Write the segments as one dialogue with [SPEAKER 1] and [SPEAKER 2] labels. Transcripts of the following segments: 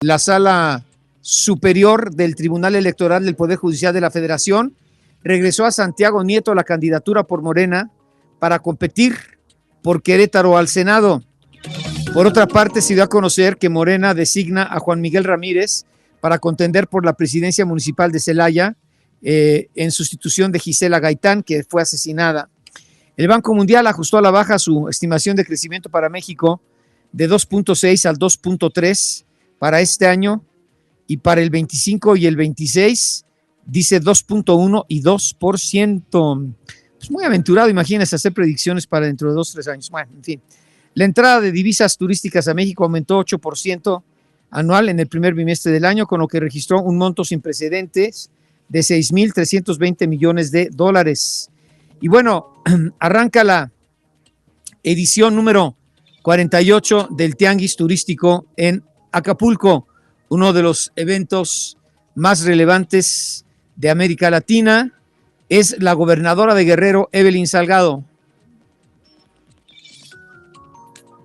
[SPEAKER 1] La Sala Superior del Tribunal Electoral del Poder Judicial de la Federación regresó a Santiago Nieto la candidatura por Morena para competir por Querétaro al Senado. Por otra parte, se dio a conocer que Morena designa a Juan Miguel Ramírez para contender por la presidencia municipal de Celaya en sustitución de Gisela Gaitán, que fue asesinada. El Banco Mundial ajustó a la baja su estimación de crecimiento para México de 2.6 al 2.3 para este año, y para el 25 y el 26 dice 2.1 y 2%. Pues muy aventurado, imagínense, hacer predicciones para dentro de 2 o 3 años. Bueno, en fin. La entrada de divisas turísticas a México aumentó 8% anual en el primer bimestre del año, con lo que registró un monto sin precedentes de 6,320 millones de dólares. Y bueno, arranca la edición número 48 del Tianguis Turístico en Acapulco, uno de los eventos más relevantes de América Latina. Es la gobernadora de Guerrero, Evelyn Salgado.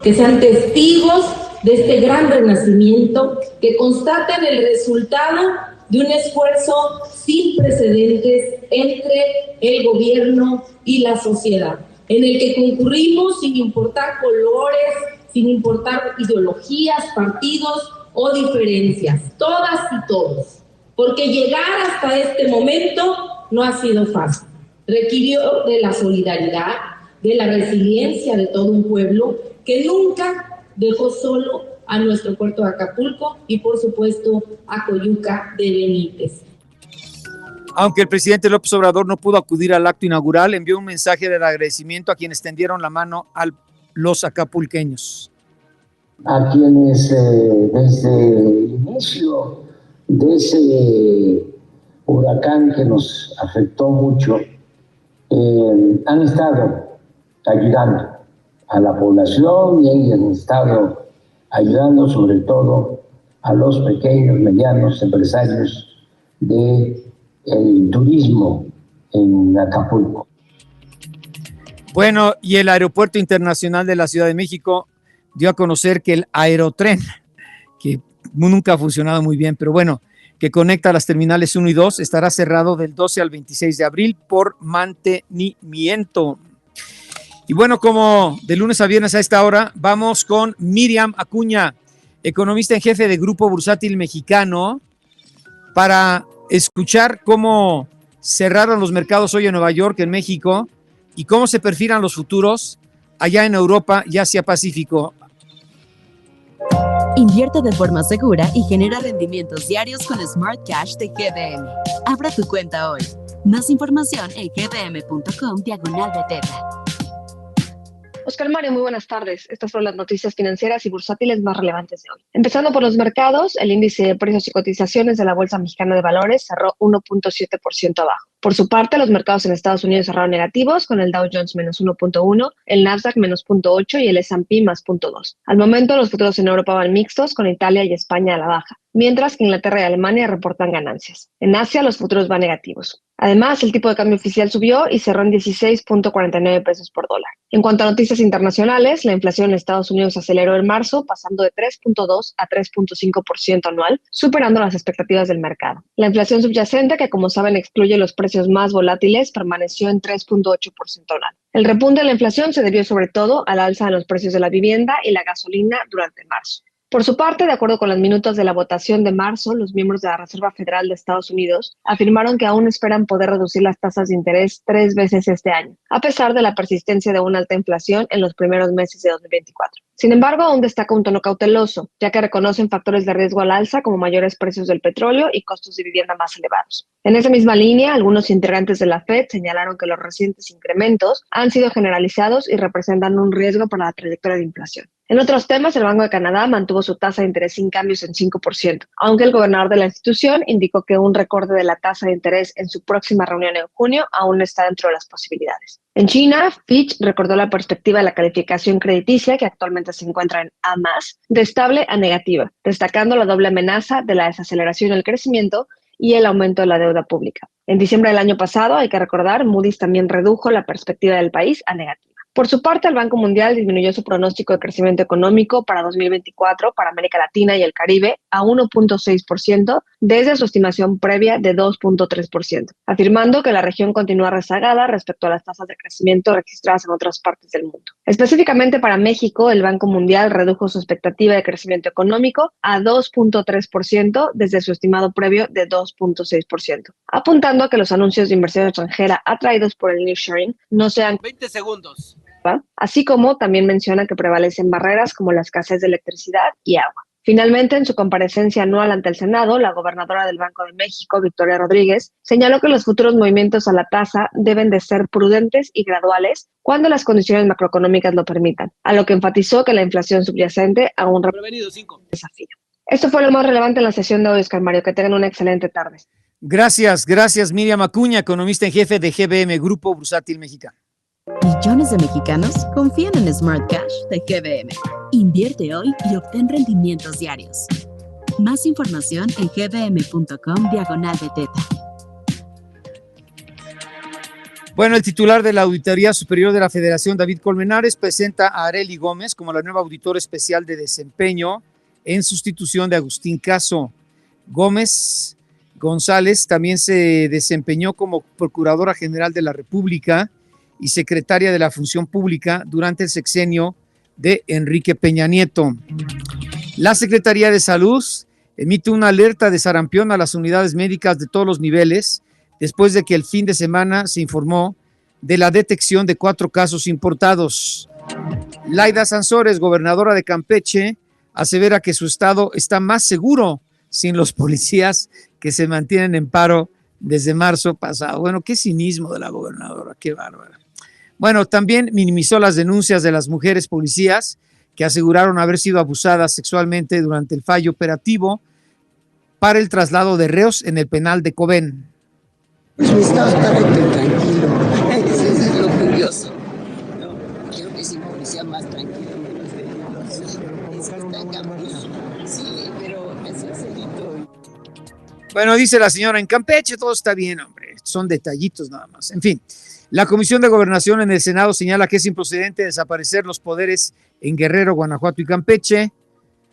[SPEAKER 2] Que sean testigos de este gran renacimiento, que constaten el resultado de un esfuerzo sin precedentes entre el gobierno y la sociedad, en el que concurrimos sin importar colores, sin importar ideologías, partidos o diferencias, todas y todos, porque llegar hasta este momento no ha sido fácil. Requirió de la solidaridad, de la resiliencia de todo un pueblo que nunca dejó solo a nuestro puerto de Acapulco y, por supuesto, a Coyuca de Benítez.
[SPEAKER 1] Aunque el presidente López Obrador no pudo acudir al acto inaugural, envió un mensaje de agradecimiento a quienes tendieron la mano a los acapulqueños.
[SPEAKER 3] A quienes desde el inicio de ese huracán que nos afectó mucho, han estado ayudando a la población y han estado ayudando sobre todo a los pequeños, medianos empresarios del turismo en Acapulco.
[SPEAKER 1] Bueno, y el Aeropuerto Internacional de la Ciudad de México dio a conocer que el Aerotren, que nunca ha funcionado muy bien, pero bueno, que conecta las terminales 1 y 2, estará cerrado del 12 al 26 de abril por mantenimiento. Y bueno, como de lunes a viernes a esta hora, vamos con Miriam Acuña, economista en jefe de Grupo Bursátil Mexicano, para escuchar cómo cerraron los mercados hoy en Nueva York, en México, y cómo se perfilan los futuros allá en Europa y Asia Pacífico.
[SPEAKER 4] Invierte de forma segura y genera rendimientos diarios con Smart Cash de GBM. Abra tu cuenta hoy. Más información en gbm.com/Beteta.
[SPEAKER 5] Oscar Mario, muy buenas tardes. Estas son las noticias financieras y bursátiles más relevantes de hoy. Empezando por los mercados, el índice de precios y cotizaciones de la Bolsa Mexicana de Valores cerró 1.7% abajo. Por su parte, los mercados en Estados Unidos cerraron negativos, con el Dow Jones menos 1.1, el Nasdaq menos 0.8 y el S&P más 0.2. Al momento, los futuros en Europa van mixtos, con Italia y España a la baja, mientras que Inglaterra y Alemania reportan ganancias. En Asia, los futuros van negativos. Además, el tipo de cambio oficial subió y cerró en 16.49 pesos por dólar. En cuanto a noticias internacionales, la inflación en Estados Unidos aceleró en marzo, pasando de 3.2 a 3.5% anual, superando las expectativas del mercado. La inflación subyacente, que como saben excluye los precios más volátiles, permaneció en 3.8% anual. El repunte de la inflación se debió sobre todo al alza en los precios de la vivienda y la gasolina durante marzo. Por su parte, de acuerdo con las minutas de la votación de marzo, los miembros de la Reserva Federal de Estados Unidos afirmaron que aún esperan poder reducir las tasas de interés 3 veces este año, a pesar de la persistencia de una alta inflación en los primeros meses de 2024. Sin embargo, aún destaca un tono cauteloso, ya que reconocen factores de riesgo al alza como mayores precios del petróleo y costos de vivienda más elevados. En esa misma línea, algunos integrantes de la Fed señalaron que los recientes incrementos han sido generalizados y representan un riesgo para la trayectoria de inflación. En otros temas, el Banco de Canadá mantuvo su tasa de interés sin cambios en 5%, aunque el gobernador de la institución indicó que un recorte de la tasa de interés en su próxima reunión en junio aún no está dentro de las posibilidades. En China, Fitch recordó la perspectiva de la calificación crediticia, que actualmente se encuentra en A+, de estable a negativa, destacando la doble amenaza de la desaceleración del crecimiento y el aumento de la deuda pública. En diciembre del año pasado, hay que recordar, Moody's también redujo la perspectiva del país a negativa. Por su parte, el Banco Mundial disminuyó su pronóstico de crecimiento económico para 2024 para América Latina y el Caribe a 1.6% desde su estimación previa de 2.3%, afirmando que la región continúa rezagada respecto a las tasas de crecimiento registradas en otras partes del mundo. Específicamente para México, el Banco Mundial redujo su expectativa de crecimiento económico a 2.3% desde su estimado previo de 2.6%, apuntando a que los anuncios de inversión extranjera atraídos por el nearshoring no sean
[SPEAKER 6] 20 segundos.
[SPEAKER 5] Así como también menciona que prevalecen barreras como la escasez de electricidad y agua. Finalmente, en su comparecencia anual ante el Senado, la gobernadora del Banco de México, Victoria Rodríguez, señaló que los futuros movimientos a la tasa deben de ser prudentes y graduales cuando las condiciones macroeconómicas lo permitan, a lo que enfatizó que la inflación subyacente aún representa un desafío. Esto fue lo más relevante en la sesión de hoy, Oscar Mario. Que tengan una excelente tarde.
[SPEAKER 1] Gracias Miriam Acuña, economista en jefe de GBM, Grupo Bursátil Mexicano.
[SPEAKER 4] Millones de mexicanos confían en Smart Cash de GBM. Invierte hoy y obtén rendimientos diarios. Más información en gbm.com/beteta.
[SPEAKER 1] Bueno, el titular de la Auditoría Superior de la Federación, David Colmenares, presenta a Arely Gómez como la nueva auditora especial de desempeño en sustitución de Agustín Caso. Gómez González también se desempeñó como Procuradora General de la República y secretaria de la Función Pública durante el sexenio de Enrique Peña Nieto. La Secretaría de Salud emite una alerta de sarampión a las unidades médicas de todos los niveles después de que el fin de semana se informó de la detección de 4 casos importados. Laida Sansores, gobernadora de Campeche, asevera que su estado está más seguro sin los policías que se mantienen en paro desde marzo pasado. Bueno, qué cinismo de la gobernadora, qué bárbara. Bueno, también minimizó las denuncias de las mujeres policías que aseguraron haber sido abusadas sexualmente durante el fallo operativo para el traslado de reos en el penal de Cobén.
[SPEAKER 7] Pues mi estado está tranquilo, eso es lo curioso. No, quiero que sí policía más tranquilo. Sí, pero eso es delito.
[SPEAKER 1] Bueno, dice la señora, en Campeche todo está bien, hombre, son detallitos nada más. En fin, la Comisión de Gobernación en el Senado señala que es improcedente desaparecer los poderes en Guerrero, Guanajuato y Campeche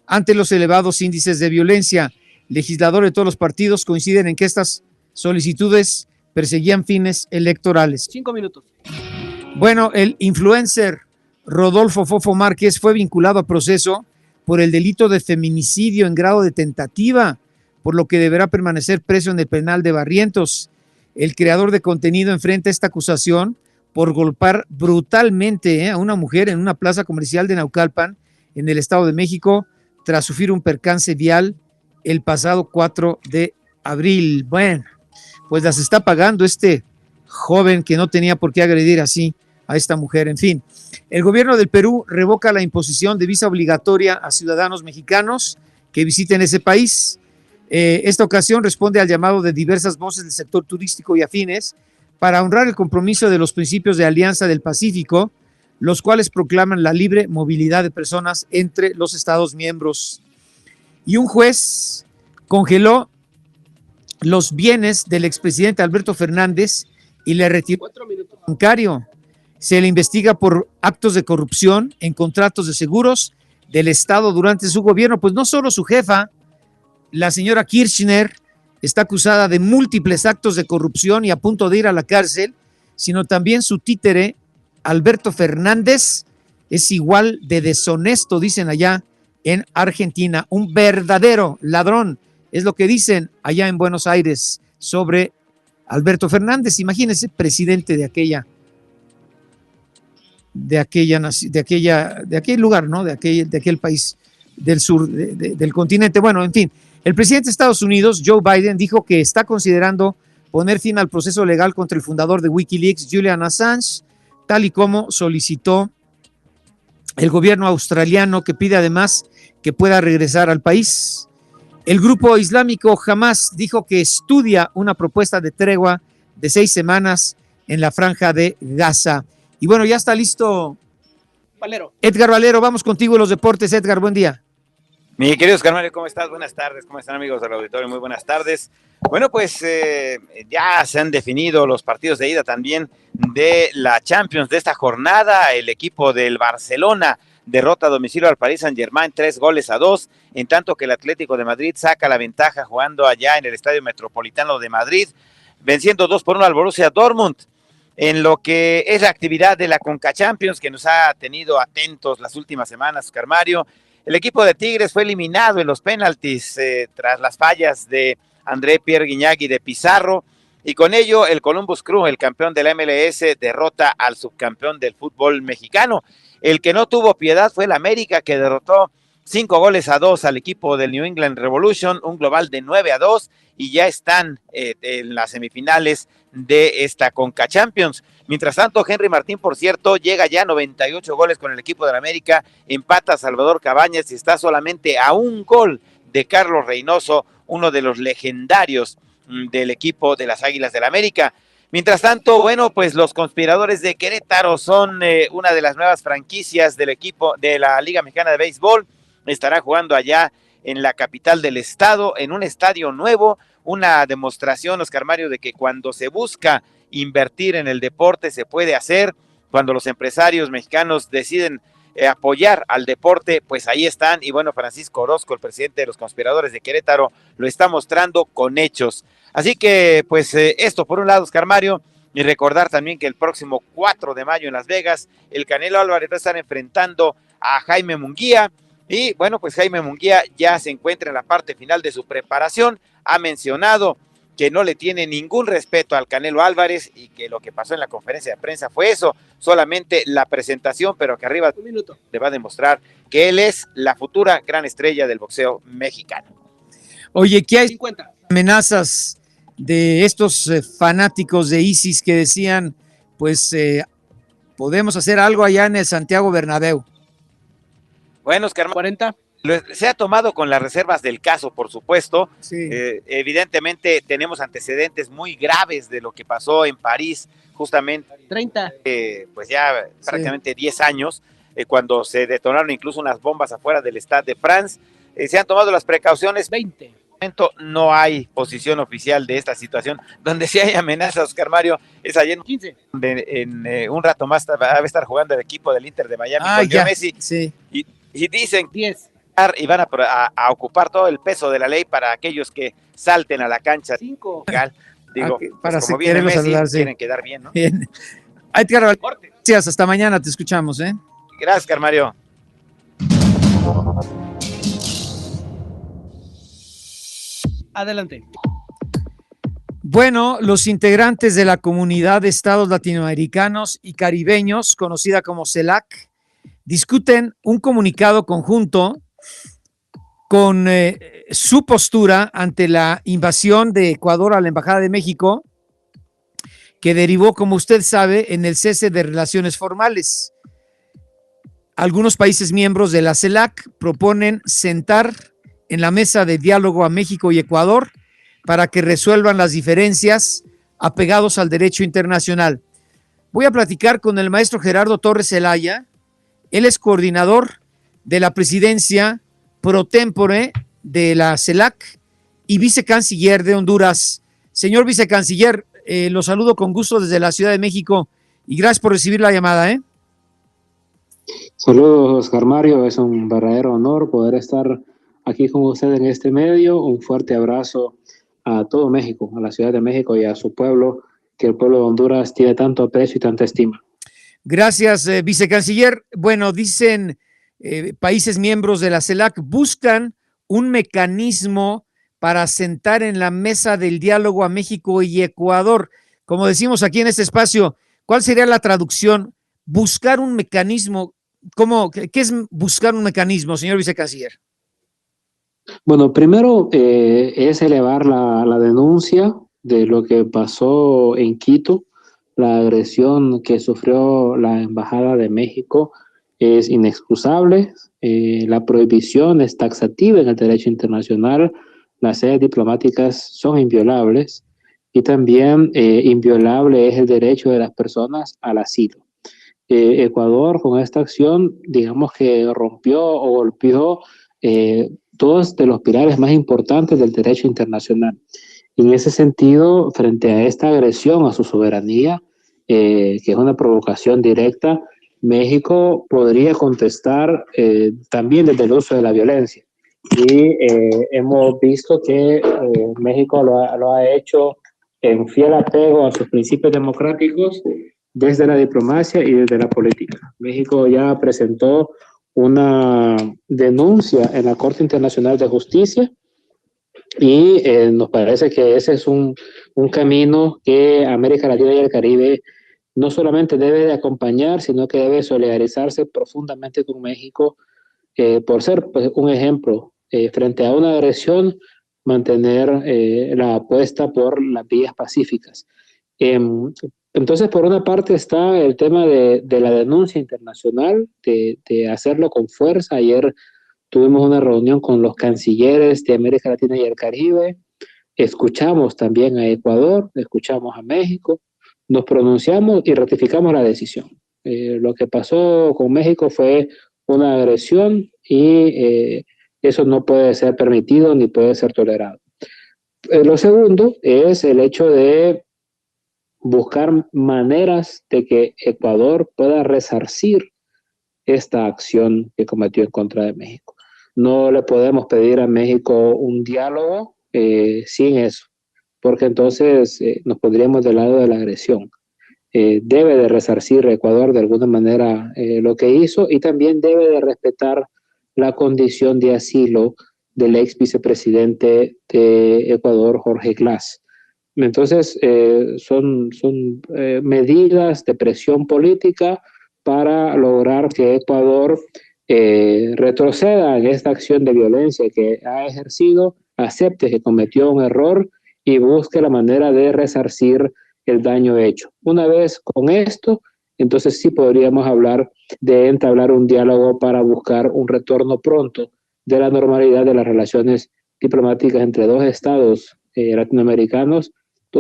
[SPEAKER 1] ante los elevados índices de violencia. Legisladores de todos los partidos coinciden en que estas solicitudes perseguían fines electorales.
[SPEAKER 6] 5 minutos.
[SPEAKER 1] Bueno, el influencer Rodolfo Fofo Márquez fue vinculado a proceso por el delito de feminicidio en grado de tentativa, por lo que deberá permanecer preso en el penal de Barrientos. El creador de contenido enfrenta esta acusación por golpear brutalmente a una mujer en una plaza comercial de Naucalpan, en el Estado de México, tras sufrir un percance vial el pasado 4 de abril. Bueno, pues las está pagando este joven que no tenía por qué agredir así a esta mujer. En fin, el gobierno del Perú revoca la imposición de visa obligatoria a ciudadanos mexicanos que visiten ese país. Esta ocasión responde al llamado de diversas voces del sector turístico y afines para honrar el compromiso de los principios de Alianza del Pacífico, los cuales proclaman la libre movilidad de personas entre los Estados miembros. Y un juez congeló los bienes del expresidente Alberto Fernández y le retiró
[SPEAKER 6] 4 minutos.
[SPEAKER 1] bancario. Se le investiga por actos de corrupción en contratos de seguros del Estado durante su gobierno. Pues no solo su jefa, la señora Kirchner, está acusada de múltiples actos de corrupción y a punto de ir a la cárcel, sino también su títere, Alberto Fernández, es igual de deshonesto, dicen allá en Argentina. Un verdadero ladrón, es lo que dicen allá en Buenos Aires sobre Alberto Fernández. Imagínense, presidente de aquel lugar, ¿no? De aquel país del sur del continente. Bueno, en fin, el presidente de Estados Unidos, Joe Biden, dijo que está considerando poner fin al proceso legal contra el fundador de Wikileaks, Julian Assange, tal y como solicitó el gobierno australiano, que pide además que pueda regresar al país. El grupo islámico Hamas dijo que estudia una propuesta de tregua de 6 semanas en la franja de Gaza. Y bueno, ya está listo
[SPEAKER 6] Valero.
[SPEAKER 1] Edgar Valero, vamos contigo en los deportes. Edgar, buen día.
[SPEAKER 6] Mi querido Oscar Mario, ¿cómo estás? Buenas tardes, ¿cómo están amigos del auditorio? Muy buenas tardes. Bueno, pues ya se han definido los partidos de ida también de la Champions de esta jornada. El equipo del Barcelona derrota a domicilio al Paris Saint-Germain 3-2, en tanto que el Atlético de Madrid saca la ventaja jugando allá en el Estadio Metropolitano de Madrid, venciendo 2-1 al Borussia Dortmund. En lo que es la actividad de la Conca Champions, que nos ha tenido atentos las últimas semanas, Oscar Mario, el equipo de Tigres fue eliminado en los penaltis tras las fallas de André Pierre Gignac y de Pizarro, y con ello el Columbus Crew, el campeón de la MLS, derrota al subcampeón del fútbol mexicano. El que no tuvo piedad fue el América, que derrotó 5-2 al equipo del New England Revolution, un global de 9-2, y ya están en las semifinales de esta Conca Champions. Mientras tanto, Henry Martín, por cierto, llega ya a 98 goles con el equipo de la América, empata a Salvador Cabañas y está solamente a un gol de Carlos Reynoso, uno de los legendarios del equipo de las Águilas del la América. Mientras tanto, bueno, pues los Conspiradores de Querétaro son una de las nuevas franquicias del equipo de la Liga Mexicana de Béisbol. Estará jugando allá en la capital del estado, en un estadio nuevo, una demostración, Oscar Mario, de que cuando se busca invertir en el deporte se puede hacer. Cuando los empresarios mexicanos deciden apoyar al deporte, pues ahí están. Y bueno, Francisco Orozco, el presidente de los Conspiradores de Querétaro, lo está mostrando con hechos. Así que, pues esto por un lado, Oscar Mario, y recordar también que el próximo 4 de mayo en Las Vegas, el Canelo Álvarez va a estar enfrentando a Jaime Munguía. Y bueno, pues Jaime Munguía ya se encuentra en la parte final de su preparación. Ha mencionado que no le tiene ningún respeto al Canelo Álvarez y que lo que pasó en la conferencia de prensa fue eso, solamente la presentación, pero que arriba le va a demostrar que él es la futura gran estrella del boxeo mexicano.
[SPEAKER 1] Oye, ¿qué hay 50 amenazas de estos fanáticos de ISIS que decían, pues podemos hacer algo allá en el Santiago Bernabéu?
[SPEAKER 6] Bueno, Oscar, 40. Se ha tomado con las reservas del caso, por supuesto.
[SPEAKER 1] Sí.
[SPEAKER 6] Evidentemente tenemos antecedentes muy graves de lo que pasó en París, justamente
[SPEAKER 8] 30.
[SPEAKER 6] Pues ya prácticamente 10 años, cuando se detonaron incluso unas bombas afuera del Stade de France. Se han tomado las precauciones.
[SPEAKER 8] 20.
[SPEAKER 6] En este momento no hay posición oficial de esta situación. Donde sí hay amenazas, Oscar Mario, es ayer
[SPEAKER 8] 15.
[SPEAKER 6] En un rato más va a estar jugando el equipo del Inter de Miami con Leo Messi.
[SPEAKER 1] Sí.
[SPEAKER 6] Y dicen
[SPEAKER 8] 10.
[SPEAKER 6] Y van a ocupar todo el peso de la ley para aquellos que salten a la cancha.
[SPEAKER 8] 5.
[SPEAKER 6] Digo,
[SPEAKER 1] para
[SPEAKER 6] pues como viene Messi,
[SPEAKER 1] saludarse.
[SPEAKER 6] quieren quedar bien, ¿no?
[SPEAKER 1] Bien. Edgar, gracias, hasta mañana, te escuchamos, ¿eh?
[SPEAKER 6] Gracias, Carmario.
[SPEAKER 8] Adelante.
[SPEAKER 1] Bueno, los integrantes de la Comunidad de Estados Latinoamericanos y Caribeños, conocida como CELAC, discuten un comunicado conjunto con su postura ante la invasión de Ecuador a la Embajada de México, que derivó, como usted sabe, en el cese de relaciones formales. Algunos países miembros de la CELAC proponen sentar en la mesa de diálogo a México y Ecuador para que resuelvan las diferencias apegados al derecho internacional. Voy a platicar con el maestro Gerardo Torres Zelaya. Él es coordinador de la presidencia pro tempore de la CELAC y vicecanciller de Honduras. Señor vicecanciller, lo saludo con gusto desde la Ciudad de México y gracias por recibir la llamada.
[SPEAKER 9] Saludos, Oscar Mario. Es un verdadero honor poder estar aquí con usted en este medio. Un fuerte abrazo a todo México, a la Ciudad de México y a su pueblo, que el pueblo de Honduras tiene tanto aprecio y tanta estima.
[SPEAKER 1] Gracias, vicecanciller. Bueno, dicen países miembros de la CELAC buscan un mecanismo para sentar en la mesa del diálogo a México y Ecuador. Como decimos aquí en este espacio, ¿cuál sería la traducción? Buscar un mecanismo. ¿Qué es buscar un mecanismo, señor vicecanciller?
[SPEAKER 9] Bueno, primero es elevar la denuncia de lo que pasó en Quito. La agresión que sufrió la Embajada de México es inexcusable. La prohibición es taxativa en el derecho internacional. Las sedes diplomáticas son inviolables y también inviolable es el derecho de las personas al asilo. Ecuador con esta acción, digamos que rompió o golpeó dos de los pilares más importantes del derecho internacional. En ese sentido, frente a esta agresión a su soberanía, que es una provocación directa, México podría contestar también desde el uso de la violencia. Y hemos visto que México lo ha hecho en fiel apego a sus principios democráticos desde la diplomacia y desde la política. México ya presentó una denuncia en la Corte Internacional de Justicia y nos parece que ese es un camino que América Latina y el Caribe no solamente debe de acompañar, sino que debe solidarizarse profundamente con México por ser pues, un ejemplo frente a una agresión, mantener la apuesta por las vías pacíficas. Entonces, por una parte está el tema de la denuncia internacional, de hacerlo con fuerza. Ayer tuvimos una reunión con los cancilleres de América Latina y el Caribe, escuchamos también a Ecuador, escuchamos a México, nos pronunciamos y ratificamos la decisión. Lo que pasó con México fue una agresión y eso no puede ser permitido ni puede ser tolerado. Lo segundo es el hecho de buscar maneras de que Ecuador pueda resarcir esta acción que cometió en contra de México. No le podemos pedir a México un diálogo sin eso, porque entonces nos pondríamos del lado de la agresión. Debe de resarcir Ecuador de alguna manera lo que hizo y también debe de respetar la condición de asilo del ex vicepresidente de Ecuador, Jorge Glass. Entonces, son medidas de presión política para lograr que Ecuador retroceda en esta acción de violencia que ha ejercido, acepte que cometió un error y busque la manera de resarcir el daño hecho. Una vez con esto, entonces sí podríamos hablar de entablar un diálogo para buscar un retorno pronto de la normalidad de las relaciones diplomáticas entre dos estados latinoamericanos,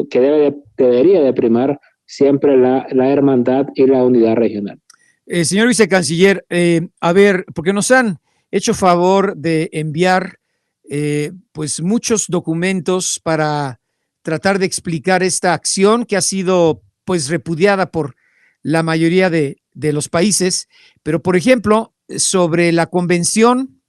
[SPEAKER 9] que debería de primar siempre la hermandad y la unidad regional.
[SPEAKER 1] Señor vicecanciller, a ver, porque nos han hecho favor de enviar pues muchos documentos para tratar de explicar esta acción que ha sido pues repudiada por la mayoría de los países, pero por ejemplo, sobre la convención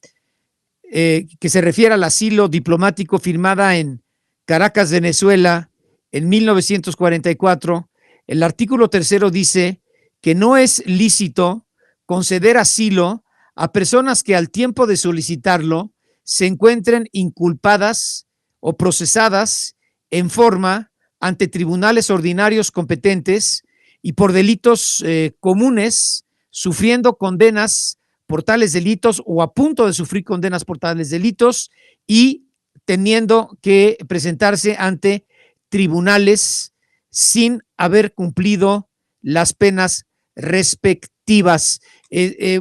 [SPEAKER 1] que se refiere al asilo diplomático firmada en Caracas, Venezuela, en 1944, el artículo 3 dice que no es lícito conceder asilo a personas que al tiempo de solicitarlo se encuentren inculpadas o procesadas en forma ante tribunales ordinarios competentes y por delitos comunes, sufriendo condenas por tales delitos o a punto de sufrir condenas por tales delitos y teniendo que presentarse ante tribunales sin haber cumplido las penas respectivas.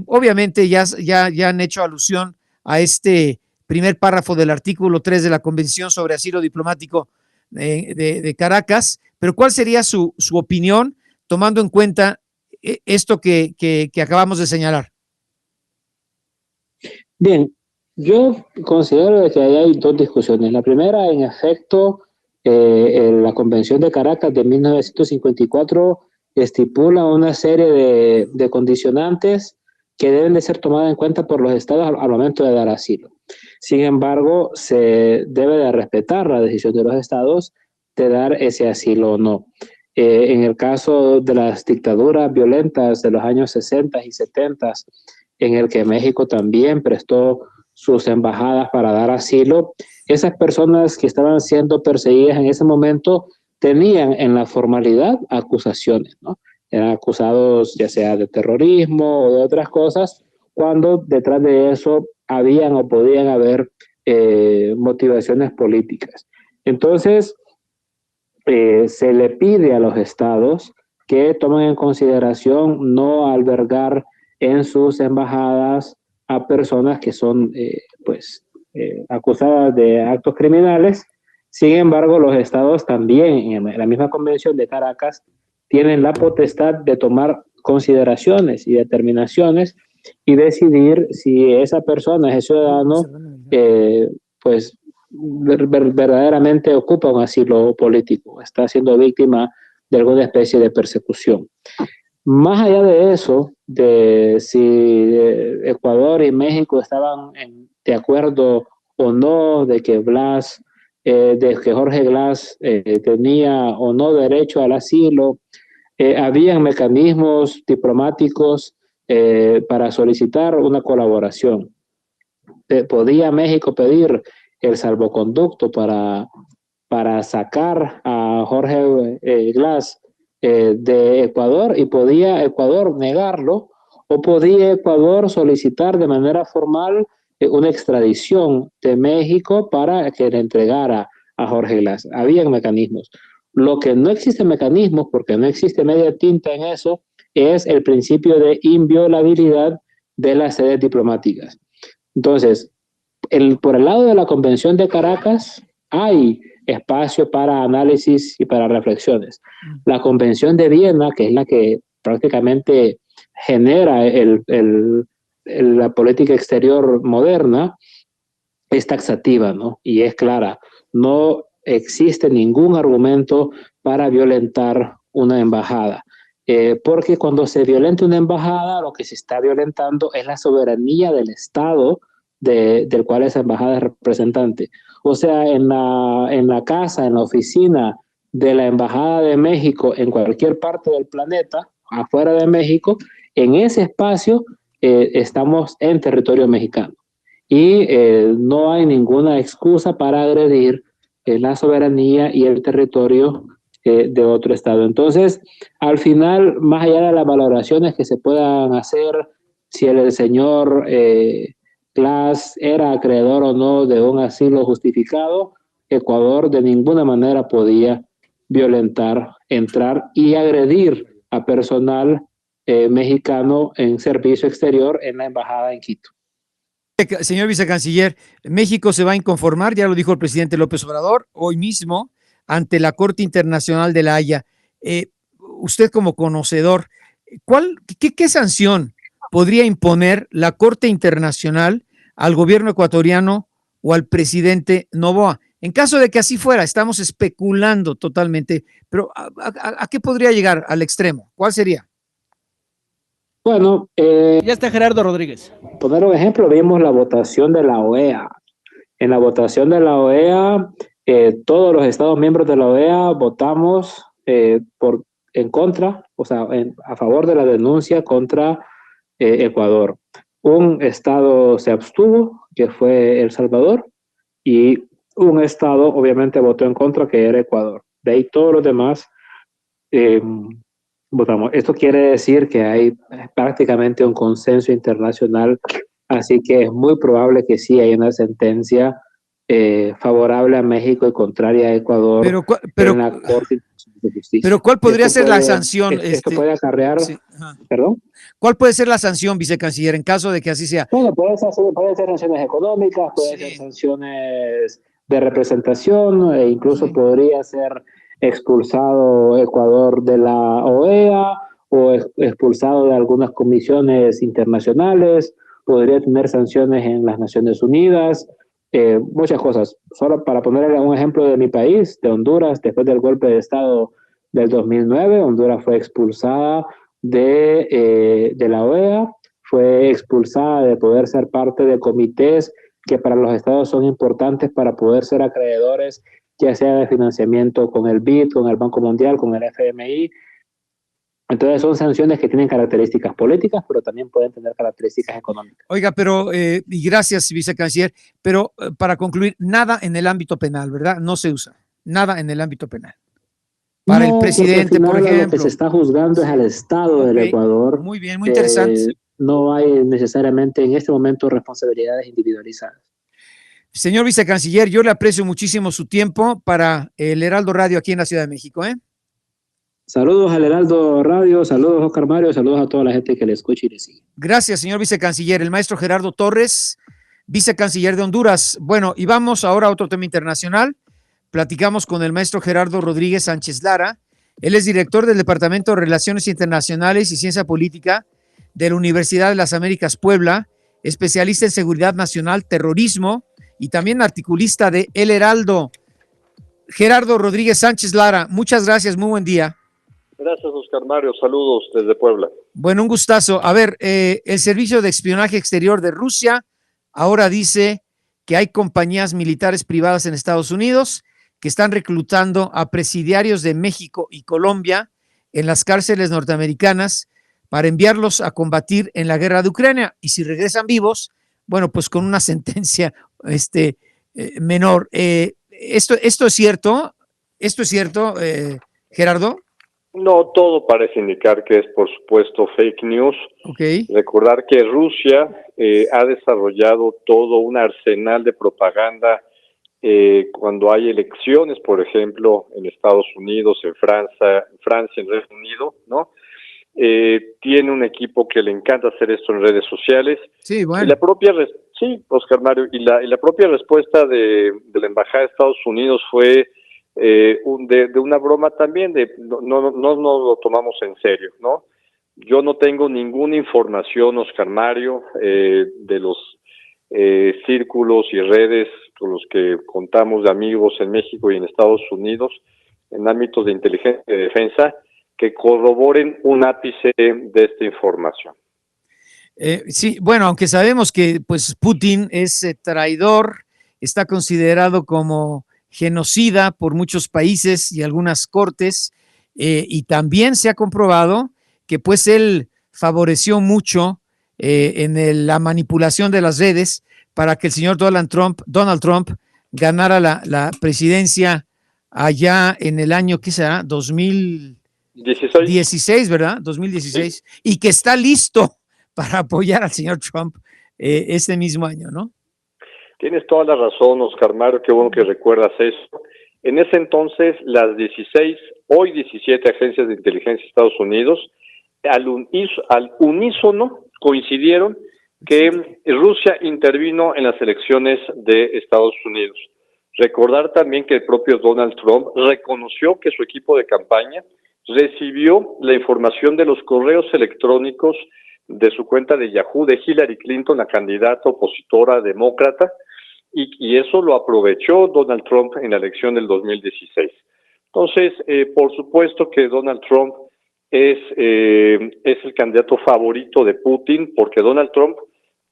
[SPEAKER 1] Obviamente ya han hecho alusión a este primer párrafo del artículo 3 de la Convención sobre Asilo Diplomático de Caracas, pero ¿cuál sería su opinión tomando en cuenta esto que acabamos de señalar?
[SPEAKER 9] Bien, yo considero que ahí hay dos discusiones. La primera, en efecto, la Convención de Caracas de 1954 estipula una serie de condicionantes que deben de ser tomadas en cuenta por los estados al momento de dar asilo. Sin embargo, se debe de respetar la decisión de los estados de dar ese asilo o no. En el caso de las dictaduras violentas de los años 60 y 70, en el que México también prestó sus embajadas para dar asilo, esas personas que estaban siendo perseguidas en ese momento tenían en la formalidad acusaciones, ¿no? Eran acusados ya sea de terrorismo o de otras cosas, cuando detrás de eso habían o podían haber motivaciones políticas. Entonces, se le pide a los estados que tomen en consideración no albergar en sus embajadas a personas que son acusadas de actos criminales. Sin embargo, los estados también, en la misma Convención de Caracas, tienen la potestad de tomar consideraciones y determinaciones y decidir si esa persona, ese ciudadano, pues verdaderamente ocupa un asilo político, está siendo víctima de alguna especie de persecución. Más allá de eso, de si Ecuador y México estaban de acuerdo o no de que Jorge Glass tenía o no derecho al asilo, habían mecanismos diplomáticos para solicitar una colaboración. Podía México pedir el salvoconducto para sacar a Jorge Glass de Ecuador, y podía Ecuador negarlo, o podía Ecuador solicitar de manera formal una extradición de México para que le entregara a Jorge Glass. Habían mecanismos. Lo que no existe mecanismos, porque no existe media tinta en eso, es el principio de inviolabilidad de las sedes diplomáticas. Entonces, por el lado de la Convención de Caracas hay espacio para análisis y para reflexiones. La Convención de Viena, que es la que prácticamente genera la política exterior moderna, es taxativa, ¿no? Y es clara. No existe ningún argumento para violentar una embajada. Porque cuando se violenta una embajada, lo que se está violentando es la soberanía del Estado del cual esa embajada es representante. O sea, en la casa, en la oficina de la Embajada de México en cualquier parte del planeta, afuera de México, en ese espacio estamos en territorio mexicano. Y no hay ninguna excusa para agredir la soberanía y el territorio de otro estado. Entonces, al final, más allá de las valoraciones que se puedan hacer, si el señor Glass era acreedor o no de un asilo justificado, Ecuador de ninguna manera podía violentar, entrar y agredir a personal mexicano en servicio exterior en la embajada en Quito.
[SPEAKER 1] Señor vicecanciller, México se va a inconformar, ya lo dijo el presidente López Obrador, hoy mismo ante la Corte Internacional de La Haya. Usted como conocedor, ¿qué sanción podría imponer la Corte Internacional al gobierno ecuatoriano o al presidente Noboa? En caso de que así fuera, estamos especulando totalmente, pero ¿a qué podría llegar al extremo? ¿Cuál sería?
[SPEAKER 9] Bueno,
[SPEAKER 8] ya está Gerardo Rodríguez.
[SPEAKER 9] Poner un ejemplo, vimos la votación de la OEA. En la votación de la OEA, todos los Estados miembros de la OEA votamos en contra, o sea, a favor de la denuncia contra Ecuador. Un estado se abstuvo, que fue El Salvador, y un estado obviamente votó en contra, que era Ecuador. De ahí todos los demás votamos. Esto quiere decir que hay prácticamente un consenso internacional, así que es muy probable que sí hay una sentencia favorable a México y contraria a Ecuador en la Corte de Justicia.
[SPEAKER 1] Pero ¿cuál podría ser la sanción?
[SPEAKER 9] Esto puede acarrear,
[SPEAKER 1] sí,
[SPEAKER 9] ¿perdón?
[SPEAKER 1] ¿Cuál puede ser la sanción, vicecanciller, en caso de que así sea?
[SPEAKER 9] Bueno, pueden ser sanciones económicas, pueden ser sanciones de representación, e incluso podría ser expulsado Ecuador de la OEA o expulsado de algunas comisiones internacionales, podría tener sanciones en las Naciones Unidas, muchas cosas. Solo para ponerle un ejemplo de mi país, de Honduras, después del golpe de Estado del 2009, Honduras fue expulsada de la OEA, fue expulsada de poder ser parte de comités que para los estados son importantes para poder ser acreedores, ya sea de financiamiento con el BID, con el Banco Mundial, con el FMI. Entonces son sanciones que tienen características políticas, pero también pueden tener características económicas.
[SPEAKER 1] Oiga, pero, y gracias, vicecanciller, pero para concluir, nada en el ámbito penal, ¿verdad? No se usa, nada en el ámbito penal. Para el presidente, por ejemplo.
[SPEAKER 9] Lo que se está juzgando es al Estado del Ecuador.
[SPEAKER 1] Muy bien, muy interesante.
[SPEAKER 9] No hay necesariamente en este momento responsabilidades individualizadas.
[SPEAKER 1] Señor vicecanciller, yo le aprecio muchísimo su tiempo para el Heraldo Radio aquí en la Ciudad de México.
[SPEAKER 9] Saludos al Heraldo Radio, saludos Oscar Mario, saludos a toda la gente que le escucha y le sigue.
[SPEAKER 1] Gracias, señor vicecanciller. El maestro Gerardo Torres, vicecanciller de Honduras. Bueno, y vamos ahora a otro tema internacional. Platicamos con el maestro Gerardo Rodríguez Sánchez Lara. Él es director del Departamento de Relaciones Internacionales y Ciencia Política de la Universidad de las Américas Puebla, especialista en seguridad nacional, terrorismo y también articulista de El Heraldo. Gerardo Rodríguez Sánchez Lara, muchas gracias, muy buen día.
[SPEAKER 10] Gracias, Oscar Mario, saludos desde Puebla.
[SPEAKER 1] Bueno, un gustazo. A ver, el Servicio de Espionaje Exterior de Rusia ahora dice que hay compañías militares privadas en Estados Unidos que están reclutando a presidiarios de México y Colombia en las cárceles norteamericanas para enviarlos a combatir en la guerra de Ucrania. Y si regresan vivos, bueno, pues con una sentencia menor. ¿Esto es cierto? ¿Esto es cierto, Gerardo?
[SPEAKER 10] No, todo parece indicar que es, por supuesto, fake news.
[SPEAKER 1] Okay.
[SPEAKER 10] Recordar que Rusia ha desarrollado todo un arsenal de propaganda cuando hay elecciones, por ejemplo, en Estados Unidos, en Francia, en Reino Unido, ¿no? Tiene un equipo que le encanta hacer esto en redes sociales.
[SPEAKER 1] Sí, bueno.
[SPEAKER 10] Y la propia, Oscar Mario, y la propia respuesta de la Embajada de Estados Unidos fue de una broma también, no lo tomamos en serio, ¿no? Yo no tengo ninguna información, Oscar Mario, de los círculos y redes con los que contamos de amigos en México y en Estados Unidos, en ámbitos de inteligencia y de defensa, que corroboren un ápice de esta información.
[SPEAKER 1] Sí, bueno, aunque sabemos que pues Putin es traidor, está considerado como genocida por muchos países y algunas cortes, y también se ha comprobado que pues él favoreció mucho en la manipulación de las redes para que el señor Donald Trump ganara la presidencia allá en el año, ¿qué será? 2016, ¿verdad? 2016, sí. Y que está listo para apoyar al señor Trump este mismo año, ¿no?
[SPEAKER 10] Tienes toda la razón, Oscar Mario, qué bueno que recuerdas eso. En ese entonces, las 16, hoy 17 agencias de inteligencia de Estados Unidos, al unísono coincidieron que Rusia intervino en las elecciones de Estados Unidos. Recordar también que el propio Donald Trump reconoció que su equipo de campaña recibió la información de los correos electrónicos de su cuenta de Yahoo de Hillary Clinton, la candidata opositora demócrata, y eso lo aprovechó Donald Trump en la elección del 2016. Entonces, por supuesto que Donald Trump es el candidato favorito de Putin, porque Donald Trump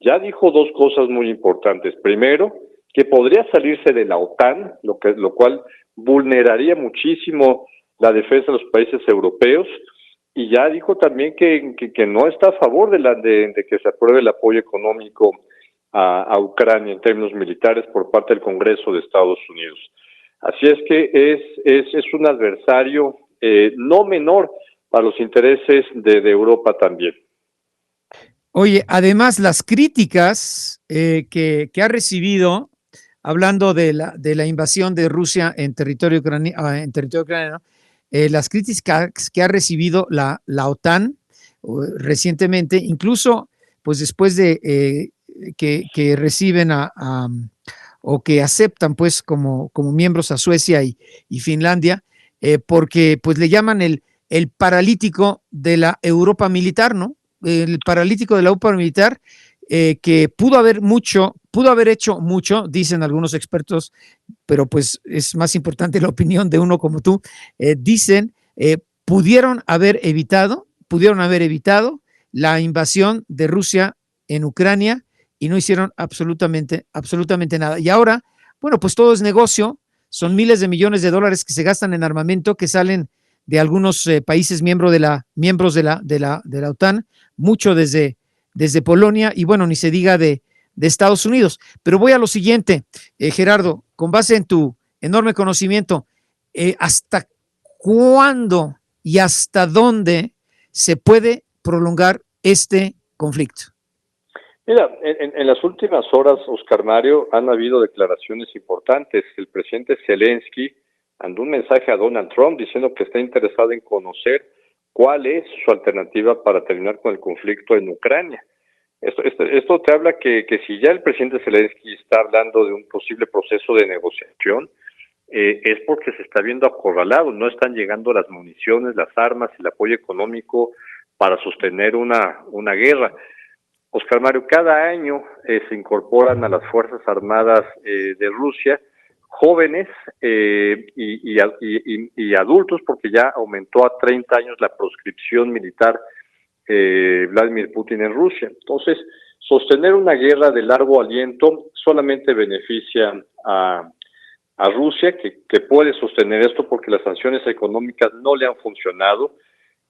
[SPEAKER 10] ya dijo dos cosas muy importantes. Primero, que podría salirse de la OTAN, lo cual vulneraría muchísimo la defensa de los países europeos, y ya dijo también que no está a favor de que se apruebe el apoyo económico a Ucrania en términos militares por parte del Congreso de Estados Unidos. Así es que es un adversario no menor para los intereses de Europa también.
[SPEAKER 1] Oye, además las críticas que ha recibido, hablando de la invasión de Rusia en territorio ucraniano, las críticas que ha recibido la OTAN recientemente, incluso pues después de que reciben o que aceptan pues como miembros a Suecia y Finlandia, porque pues le llaman el paralítico de la Europa militar, ¿no? El paralítico de la Europa militar, que pudo haber hecho mucho, dicen algunos expertos, pero pues es más importante la opinión de uno como tú. Dicen, pudieron haber evitado la invasión de Rusia en Ucrania y no hicieron absolutamente nada. Y ahora, bueno, pues todo es negocio, son miles de millones de dólares que se gastan en armamento que salen de algunos países miembros de la OTAN, mucho desde Polonia y bueno, ni se diga de Estados Unidos. Pero voy a lo siguiente, Gerardo, con base en tu enorme conocimiento, ¿hasta cuándo y hasta dónde se puede prolongar este conflicto?
[SPEAKER 10] Mira, en las últimas horas, Oscar Mario, han habido declaraciones importantes. El presidente Zelensky mandó un mensaje a Donald Trump diciendo que está interesado en conocer cuál es su alternativa para terminar con el conflicto en Ucrania. Esto te habla que si ya el presidente Zelensky está hablando de un posible proceso de negociación, es porque se está viendo acorralado, no están llegando las municiones, las armas, el apoyo económico para sostener una guerra. Oscar Mario, cada año se incorporan a las Fuerzas Armadas de Rusia jóvenes y adultos, porque ya aumentó a 30 años la proscripción militar Vladimir Putin en Rusia. Entonces, sostener una guerra de largo aliento solamente beneficia a Rusia, que puede sostener esto porque las sanciones económicas no le han funcionado.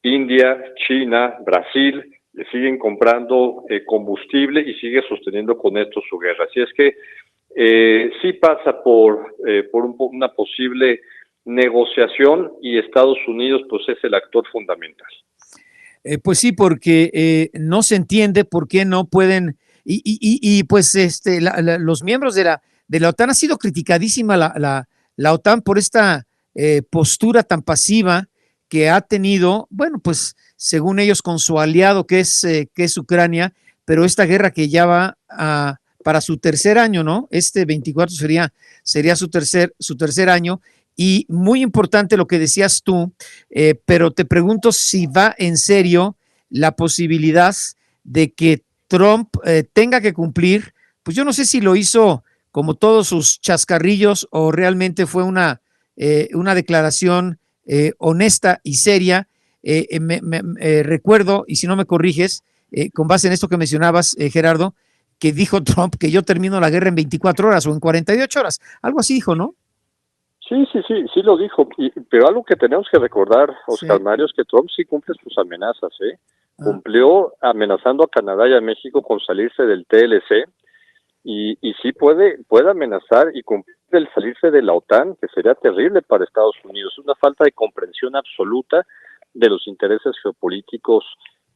[SPEAKER 10] India, China, Brasil le siguen comprando combustible y sigue sosteniendo con esto su guerra. Así es que sí pasa por una posible negociación, y Estados Unidos pues es el actor fundamental.
[SPEAKER 1] Pues sí, porque no se entiende por qué no pueden, pues los miembros de la OTAN, ha sido criticadísima la OTAN por esta postura tan pasiva que ha tenido, bueno, pues según ellos con su aliado que es Ucrania, pero esta guerra que ya va para su tercer año, ¿no? Este 24 sería su tercer año. Y muy importante lo que decías tú, pero te pregunto si va en serio la posibilidad de que Trump tenga que cumplir, pues yo no sé si lo hizo como todos sus chascarrillos o realmente fue una declaración honesta y seria. Recuerdo, y si no me corriges, con base en esto que mencionabas, Gerardo, que dijo Trump que yo termino la guerra en 24 horas o en 48 horas, algo así dijo, ¿no?
[SPEAKER 10] Sí lo dijo, pero algo que tenemos que recordar, Oscar Mario, es que Trump sí cumple sus amenazas, cumplió amenazando a Canadá y a México con salirse del TLC, y sí puede amenazar y cumplir el salirse de la OTAN, que sería terrible para Estados Unidos. Es una falta de comprensión absoluta de los intereses geopolíticos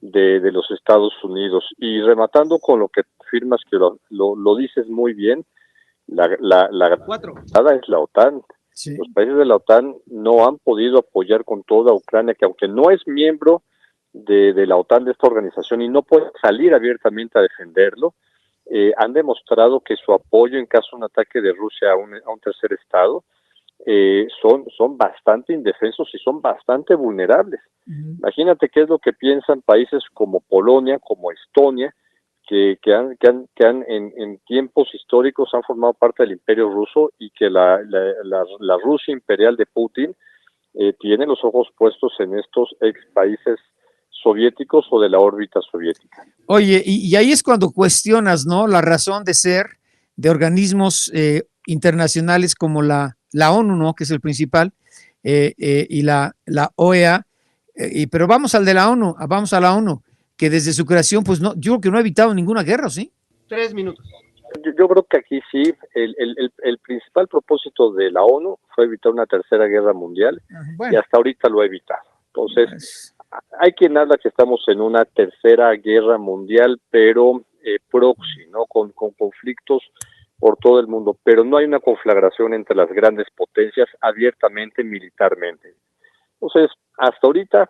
[SPEAKER 10] de los Estados Unidos. Y rematando con lo que afirmas, que lo dices muy bien, la es la OTAN. Sí. Los países de la OTAN no han podido apoyar con toda Ucrania, que aunque no es miembro de la OTAN, de esta organización, y no puede salir abiertamente a defenderlo, han demostrado que su apoyo en caso de un ataque de Rusia a un tercer estado son bastante indefensos y son bastante vulnerables. Imagínate qué es lo que piensan países como Polonia, como Estonia, que han en tiempos históricos han formado parte del Imperio Ruso, y que la Rusia imperial de Putin tiene los ojos puestos en estos ex países soviéticos o de la órbita soviética.
[SPEAKER 1] Oye, y ahí es cuando cuestionas, ¿no?, la razón de ser de organismos internacionales como la ONU, ¿no?, que es el principal, y la OEA, pero vamos al de la ONU, vamos a la ONU, que desde su creación, pues no, yo creo que no ha evitado ninguna guerra, ¿sí?
[SPEAKER 8] 3 minutos.
[SPEAKER 10] Yo creo que aquí sí, el principal propósito de la ONU fue evitar una tercera guerra mundial, y hasta ahorita lo ha evitado. Entonces, hay quien habla que estamos en una tercera guerra mundial, pero proxy, ¿no? Con conflictos por todo el mundo, pero no hay una conflagración entre las grandes potencias abiertamente militarmente. Entonces, hasta ahorita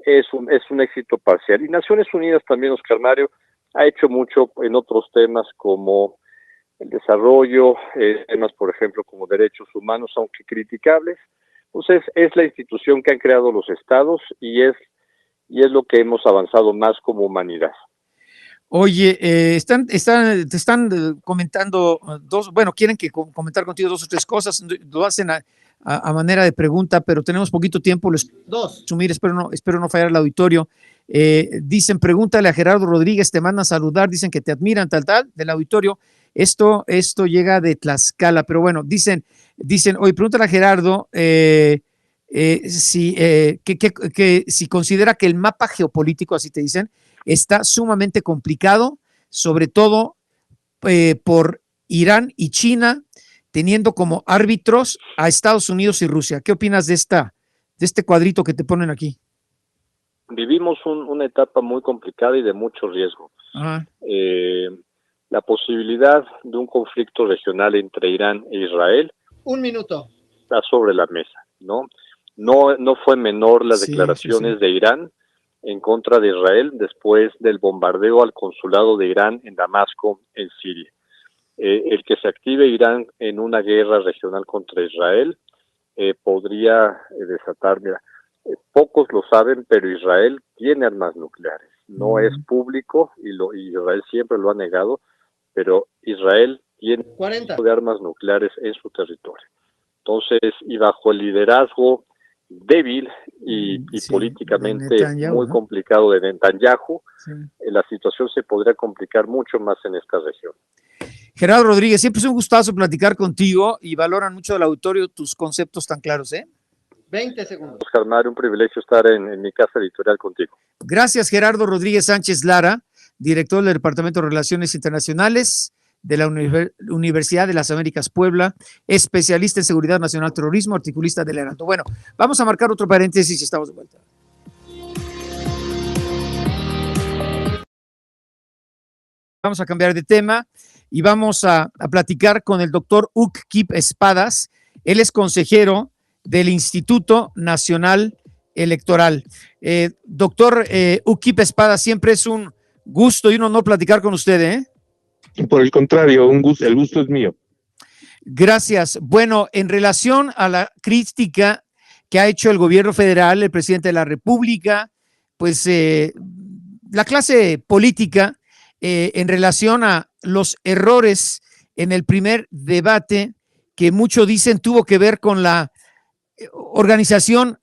[SPEAKER 10] es un éxito parcial. Y Naciones Unidas también, Oscar Mario, ha hecho mucho en otros temas como el desarrollo, temas, por ejemplo, como derechos humanos, aunque criticables. Entonces, es la institución que han creado los estados, y es lo que hemos avanzado más como humanidad.
[SPEAKER 1] Oye, te están comentando quieren que comentar contigo 2 o 3 cosas, lo hacen a manera de pregunta, pero tenemos poquito tiempo, espero no fallar al auditorio. Dicen, pregúntale a Gerardo Rodríguez, te mandan saludar, dicen que te admiran, tal, del auditorio. Esto llega de Tlaxcala, pero bueno, dicen, oye, pregúntale a Gerardo si considera que el mapa geopolítico, así te dicen, está sumamente complicado, sobre todo por Irán y China, teniendo como árbitros a Estados Unidos y Rusia. ¿Qué opinas de este cuadrito que te ponen aquí?
[SPEAKER 10] Vivimos una etapa muy complicada y de mucho riesgo. La posibilidad de un conflicto regional entre Irán e Israel.
[SPEAKER 8] 1 minuto.
[SPEAKER 10] Está sobre la mesa, ¿no? No fue menor las declaraciones de Irán en contra de Israel después del bombardeo al consulado de Irán en Damasco, en Siria. El que se active Irán en una guerra regional contra Israel podría desatar, Pocos lo saben, pero Israel tiene armas nucleares. No es público y Israel siempre lo ha negado, pero Israel tiene
[SPEAKER 8] 40
[SPEAKER 10] de armas nucleares en su territorio. Entonces, y bajo el liderazgo débil y
[SPEAKER 1] Sí,
[SPEAKER 10] políticamente
[SPEAKER 1] de Netanyahu,
[SPEAKER 10] muy
[SPEAKER 1] ¿no?
[SPEAKER 10] complicado de Netanyahu,
[SPEAKER 1] Sí.
[SPEAKER 10] la situación se podría complicar mucho más en esta región.
[SPEAKER 1] Gerardo Rodríguez, siempre es un gustazo platicar contigo y valoran mucho del auditorio tus conceptos tan claros, ¿eh?
[SPEAKER 8] 20 segundos.
[SPEAKER 10] Oscar Mario, un privilegio estar en mi casa editorial contigo.
[SPEAKER 1] Gracias, Gerardo Rodríguez Sánchez Lara, director del Departamento de Relaciones Internacionales de la Universidad de las Américas Puebla, especialista en seguridad nacional, terrorismo, articulista del Heraldo. Bueno, vamos a marcar otro paréntesis y estamos de vuelta. Vamos a cambiar de tema y vamos a platicar con el doctor Uc-Kip Espadas. Él es consejero del Instituto Nacional Electoral. Doctor Uc-Kip Espadas, siempre es un gusto y un honor platicar con usted, ¿eh?
[SPEAKER 11] Por el contrario, el gusto es mío.
[SPEAKER 1] Gracias. Bueno, en relación a la crítica que ha hecho el gobierno federal, el presidente de la República, pues la clase política en relación a los errores en el primer debate, que muchos dicen tuvo que ver con la organización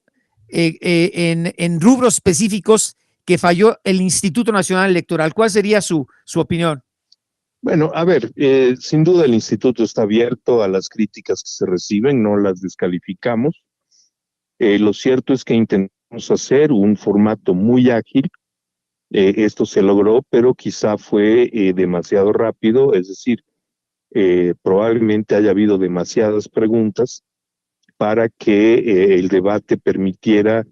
[SPEAKER 1] en rubros específicos que falló el Instituto Nacional Electoral. ¿Cuál sería su opinión?
[SPEAKER 11] Bueno, a ver, sin duda el instituto está abierto a las críticas que se reciben, no las descalificamos. Lo cierto es que intentamos hacer un formato muy ágil. Esto se logró, pero quizá fue demasiado rápido, es decir, probablemente haya habido demasiadas preguntas para que el debate permitiera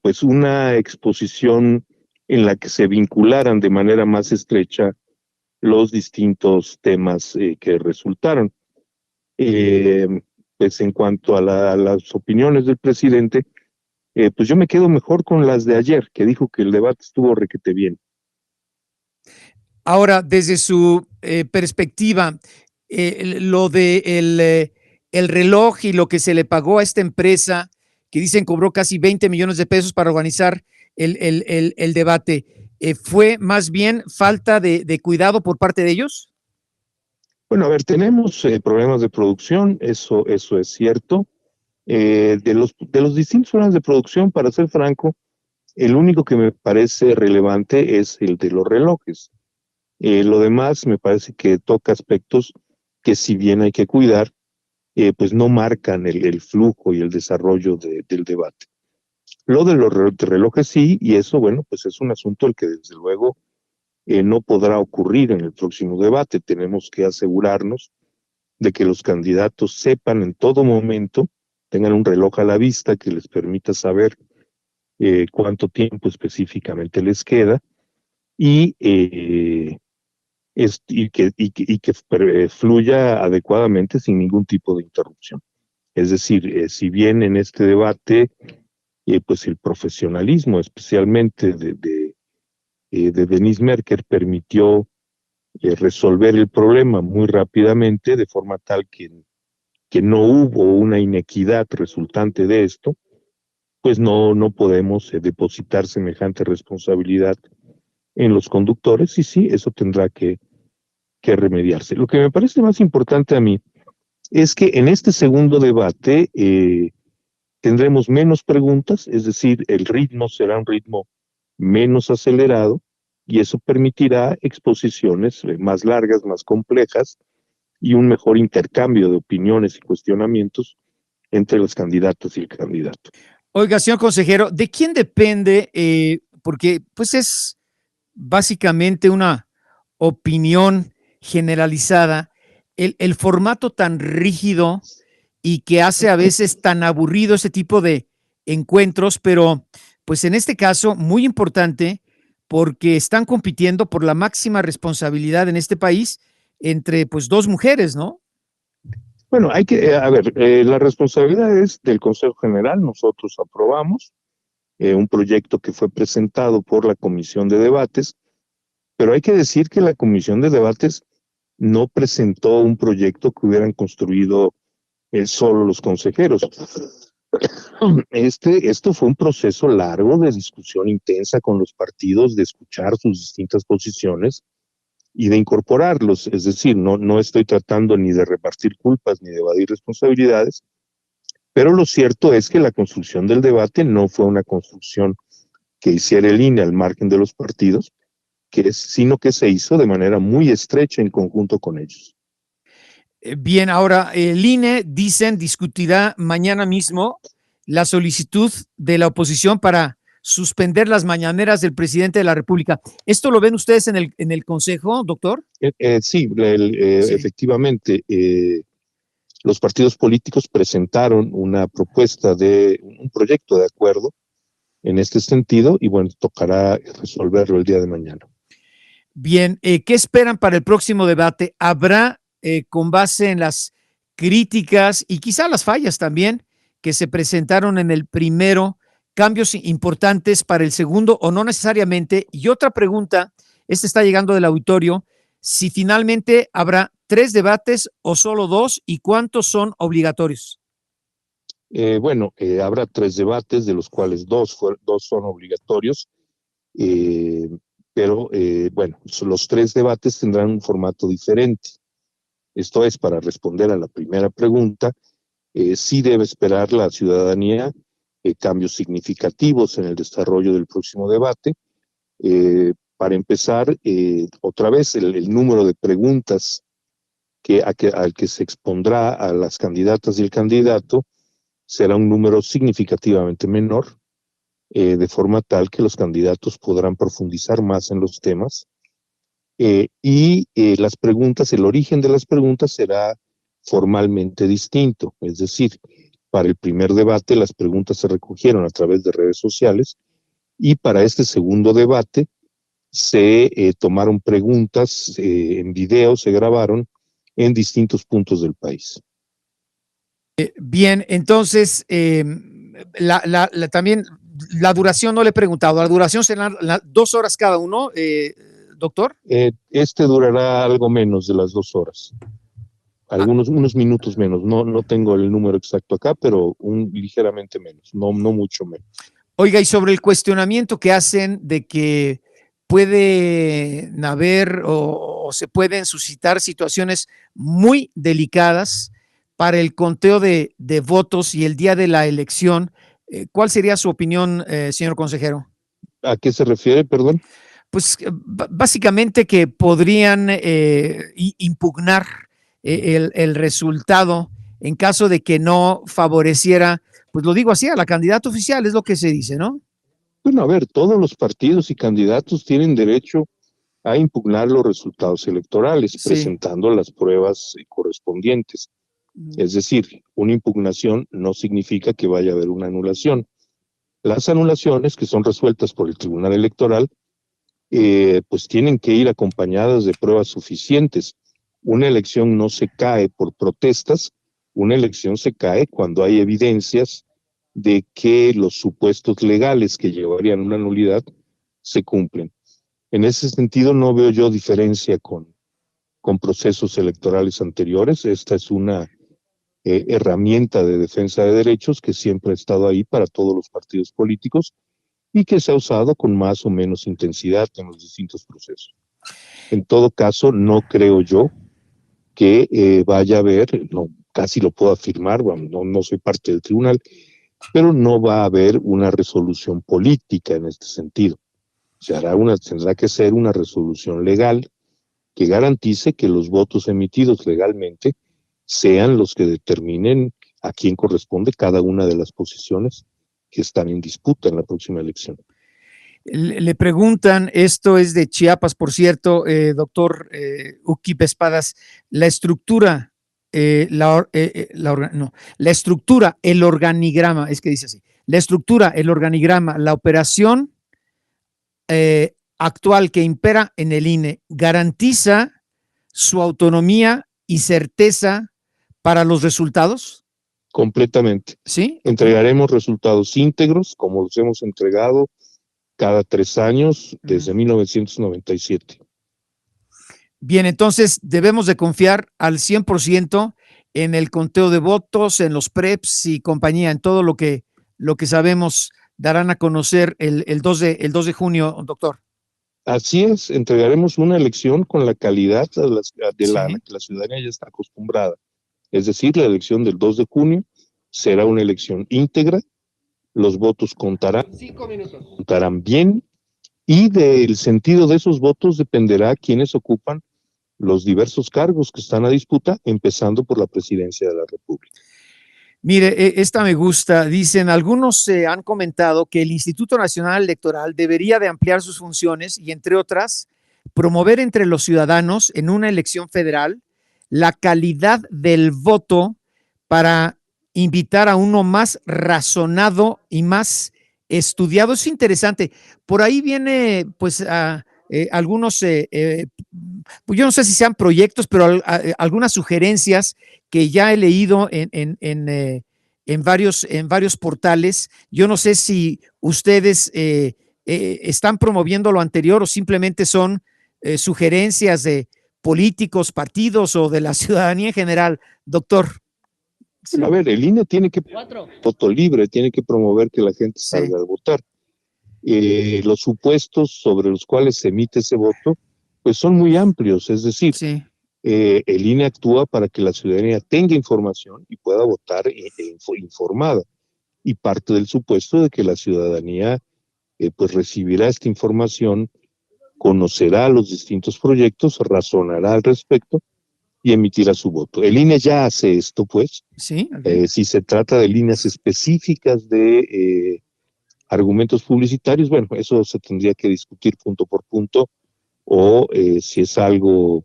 [SPEAKER 11] pues una exposición en la que se vincularan de manera más estrecha los distintos temas que resultaron. Pues en cuanto a las opiniones del presidente, pues yo me quedo mejor con las de ayer, que dijo que el debate estuvo requete bien.
[SPEAKER 1] Ahora, desde su perspectiva, lo de el reloj y lo que se le pagó a esta empresa, que dicen cobró casi 20 millones de pesos para organizar el debate, ¿fue más bien falta de cuidado por parte de ellos?
[SPEAKER 11] Bueno, a ver, tenemos problemas de producción, eso es cierto. De los distintos problemas de producción, para ser franco, el único que me parece relevante es el de los relojes. Lo demás me parece que toca aspectos que, si bien hay que cuidar, pues no marcan el flujo y el desarrollo del debate. Lo de los relojes sí, y eso, bueno, pues es un asunto el que desde luego no podrá ocurrir en el próximo debate. Tenemos que asegurarnos de que los candidatos sepan en todo momento, tengan un reloj a la vista que les permita saber cuánto tiempo específicamente les queda y que fluya adecuadamente sin ningún tipo de interrupción. Es decir, si bien en este debate, pues el profesionalismo, especialmente de Denis Merker, permitió resolver el problema muy rápidamente, de forma tal que no hubo una inequidad resultante de esto, pues no podemos depositar semejante responsabilidad en los conductores, y sí, eso tendrá que remediarse. Lo que me parece más importante a mí es que en este segundo debate tendremos menos preguntas, es decir, el ritmo será un ritmo menos acelerado, y eso permitirá exposiciones más largas, más complejas, y un mejor intercambio de opiniones y cuestionamientos entre los candidatos y el candidato.
[SPEAKER 1] Oiga, señor consejero, ¿de quién depende? Porque pues es básicamente una opinión generalizada, el formato tan rígido y que hace a veces tan aburrido ese tipo de encuentros, pero pues en este caso muy importante porque están compitiendo por la máxima responsabilidad en este país entre pues dos mujeres, ¿no?
[SPEAKER 11] Bueno, hay que, a ver, la responsabilidad es del Consejo General. Nosotros aprobamos un proyecto que fue presentado por la Comisión de Debates, pero hay que decir que la Comisión de Debates no presentó un proyecto que hubieran construido solo los consejeros. Esto fue un proceso largo de discusión intensa con los partidos, de escuchar sus distintas posiciones y de incorporarlos. Es decir, no estoy tratando ni de repartir culpas ni de evadir responsabilidades, pero lo cierto es que la construcción del debate no fue una construcción que hiciera el INE al margen de los partidos, sino que se hizo de manera muy estrecha en conjunto con ellos.
[SPEAKER 1] Bien, ahora el INE, dicen, discutirá mañana mismo la solicitud de la oposición para suspender las mañaneras del presidente de la República. ¿Esto lo ven ustedes en el Consejo, doctor?
[SPEAKER 11] Sí, efectivamente. Los partidos políticos presentaron una propuesta un proyecto de acuerdo en este sentido y bueno, tocará resolverlo el día de mañana.
[SPEAKER 1] Bien, ¿qué esperan para el próximo debate? ¿Habrá, con base en las críticas y quizá las fallas también que se presentaron en el primero, cambios importantes para el segundo o no necesariamente? Y otra pregunta, esta está llegando del auditorio, si finalmente habrá 3 debates o solo 2 y cuántos son obligatorios.
[SPEAKER 11] Habrá 3 debates, de los cuales 2 son obligatorios, pero los 3 debates tendrán un formato diferente. Esto es, para responder a la primera pregunta, sí debe esperar la ciudadanía cambios significativos en el desarrollo del próximo debate. Para empezar, otra vez, el número de preguntas al que se expondrá a las candidatas y el candidato será un número significativamente menor, de forma tal que los candidatos podrán profundizar más en los temas. Las preguntas, el origen de las preguntas será formalmente distinto. Es decir, para el primer debate las preguntas se recogieron a través de redes sociales y para este segundo debate se tomaron preguntas en video, se grabaron en distintos puntos del país.
[SPEAKER 1] Bien, entonces, también la duración no le he preguntado, ¿la duración será 2 horas cada uno, doctor?
[SPEAKER 11] Este durará algo menos de las 2 horas, unos minutos menos, no tengo el número exacto acá, pero ligeramente menos, no mucho menos.
[SPEAKER 1] Oiga, y sobre el cuestionamiento que hacen de que pueden haber o se pueden suscitar situaciones muy delicadas para el conteo de votos y el día de la elección, ¿cuál sería su opinión, señor consejero?
[SPEAKER 11] ¿A qué se refiere, perdón?
[SPEAKER 1] Pues básicamente que podrían impugnar el resultado en caso de que no favoreciera, pues lo digo así, a la candidata oficial, es lo que se dice, ¿no?
[SPEAKER 11] Bueno, a ver, todos los partidos y candidatos tienen derecho a impugnar los resultados electorales, sí, presentando las pruebas correspondientes. Es decir, una impugnación no significa que vaya a haber una anulación. Las anulaciones, que son resueltas por el Tribunal Electoral, pues tienen que ir acompañadas de pruebas suficientes. Una elección no se cae por protestas, una elección se cae cuando hay evidencias de que los supuestos legales que llevarían una nulidad se cumplen. En ese sentido no veo yo diferencia con procesos electorales anteriores. Esta es una herramienta de defensa de derechos que siempre ha estado ahí para todos los partidos políticos y que se ha usado con más o menos intensidad en los distintos procesos. En todo caso, no creo yo que vaya a haber, no, casi lo puedo afirmar, bueno, no soy parte del tribunal, pero no va a haber una resolución política en este sentido. Tendrá que ser una resolución legal que garantice que los votos emitidos legalmente sean los que determinen a quién corresponde cada una de las posiciones que están en disputa en la próxima elección.
[SPEAKER 1] Le preguntan, esto es de Chiapas, por cierto, doctor Uki Espadas, la estructura, el organigrama, es que dice así, la estructura, el organigrama, la operación actual que impera en el INE, ¿garantiza su autonomía y certeza para los resultados?
[SPEAKER 11] Completamente.
[SPEAKER 1] ¿Sí?
[SPEAKER 11] Entregaremos resultados íntegros, como los hemos entregado cada 3 años desde 1997.
[SPEAKER 1] Bien, entonces debemos de confiar al 100% en el conteo de votos, en los preps y compañía, en todo lo que sabemos darán a conocer el 2 de junio, doctor.
[SPEAKER 11] Así es, entregaremos una elección con la calidad de la
[SPEAKER 1] Sí.
[SPEAKER 11] que la ciudadanía ya está acostumbrada. Es decir, la elección del 2 de junio será una elección íntegra, los votos
[SPEAKER 8] 5 minutos.
[SPEAKER 11] contarán bien, y del sentido de esos votos dependerá quiénes ocupan los diversos cargos que están a disputa, empezando por la presidencia de la República.
[SPEAKER 1] Mire, esta me gusta. Dicen, algunos han comentado que el Instituto Nacional Electoral debería de ampliar sus funciones y, entre otras, promover entre los ciudadanos en una elección federal la calidad del voto para invitar a uno más razonado y más estudiado. Es interesante. Por ahí viene, pues, algunos, pues yo no sé si sean proyectos, pero algunas sugerencias que ya he leído en varios portales. Yo no sé si ustedes están promoviendo lo anterior o simplemente son sugerencias de políticos, partidos o de la ciudadanía en general, doctor.
[SPEAKER 11] Sí. A ver, el INE tiene que voto libre, tiene que promover que la gente salga a votar. Los supuestos sobre los cuales se emite ese voto, pues son muy amplios, es decir, el INE actúa para que la ciudadanía tenga información y pueda votar informada, y parte del supuesto de que la ciudadanía pues recibirá esta información, conocerá los distintos proyectos, razonará al respecto y emitirá su voto. El INE ya hace esto, pues.
[SPEAKER 1] Sí.
[SPEAKER 11] Si se trata de líneas específicas de argumentos publicitarios, bueno, eso se tendría que discutir punto por punto, o si es algo